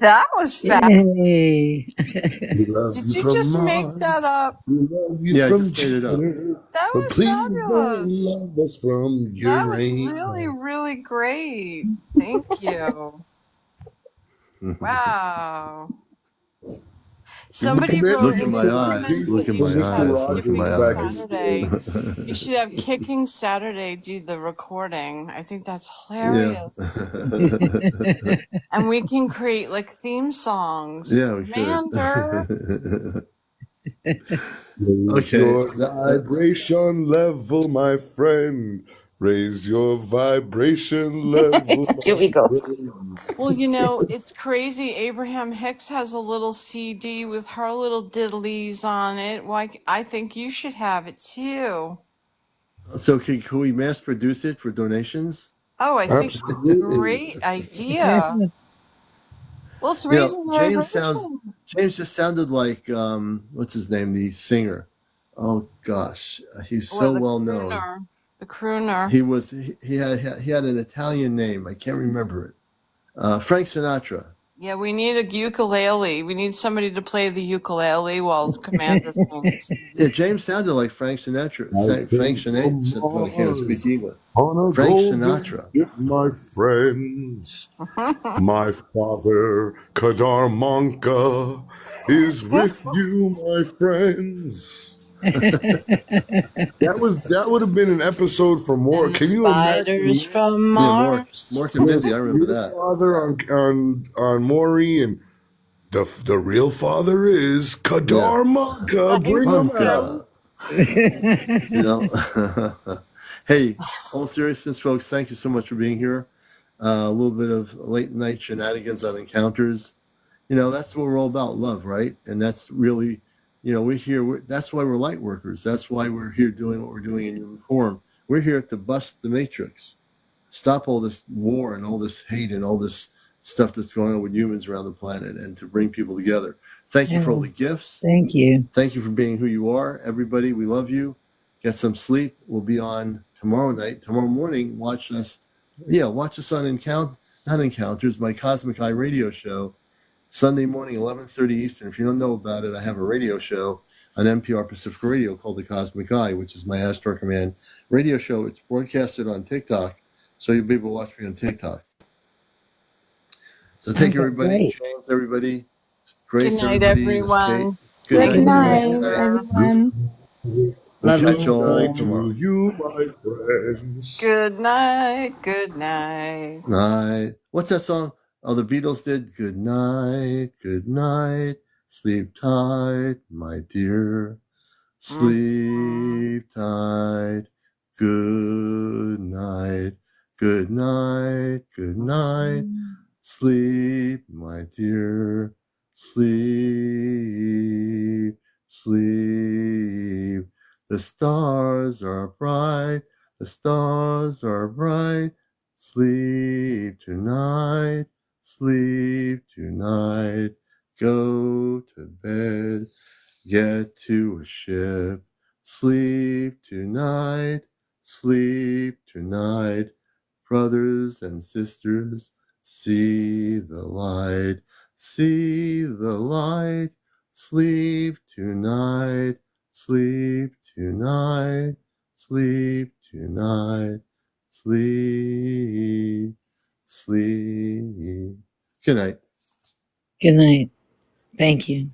That was fast. Yay. Did you just make that up? We love you I from just made it up. That was fabulous. Love us from that was really, really great. Thank you. Wow. Somebody wrote Look in my eyes. Look in my eyes. Look in my eyes. Saturday. You should have Kicking Saturday do the recording. I think that's hilarious. Yeah. And we can create like theme songs. Yeah, we should. Raise your vibration level, my friend. Raise your vibration level. Here we go. Well, it's crazy. Abraham Hicks has a little CD with her little diddlies on it. Why? I think you should have it too. So can we mass produce it for donations? Oh, I think it's a great idea. Well, it's raising James just sounded like what's his name, the singer. Oh gosh, he's so well known. The crooner. He had an Italian name. I can't remember it. Frank Sinatra. Yeah, we need a ukulele. We need somebody to play the ukulele while Commander sings. Yeah, James sounded like Frank Sinatra. Frank Sinatra. I can't speak English. Frank Sinatra. My friends, my father, Kardar Monka, is with you, my friends. That would have been an episode for more. Can you imagine? From Mars. Mork and Mindy, I remember that. Father on Maury, and the real father is Kardar Monka. Bring him out. Hey, all seriousness, folks, thank you so much for being here. A little bit of late night shenanigans on Encounters. That's what we're all about, love, right? And that's really, we're here. That's why we're light workers. That's why we're here doing what we're doing in your reform. We're here to bust the matrix, stop all this war and all this hate and all this stuff that's going on with humans around the planet, and to bring people together. Thank you for all the gifts. Thank you. Thank you for being who you are. Everybody, we love you. Get some sleep. We'll be on tomorrow morning. Watch us. Watch us on not Encounters, my Cosmic Eye radio show. Sunday morning, 11:30 Eastern. If you don't know about it, I have a radio show on NPR Pacific Radio called The Cosmic Eye, which is my Astro Command radio show. It's broadcasted on TikTok, so you'll be able to watch me on TikTok. So thank you, everybody. Great. James, everybody. Grace, Good night, everybody. Miss Kate. everyone. Good night, Good night. everyone. We'll Love catch you all Night tomorrow. to you, my friends. Good night. Good night. Night. What's that song? Oh, the Beatles did. Good night. Good night. Sleep tight, my dear. Sleep tight. Good night. Good night. Good night. Sleep, my dear. Sleep. Sleep. The stars are bright. The stars are bright. Sleep tonight. Sleep tonight. Go to bed. Get to a ship. Sleep tonight. Sleep tonight. Brothers and sisters, see the light. See the light. Sleep tonight. Sleep tonight. Sleep tonight. Sleep. Sleep. Good night. Good night. Thank you.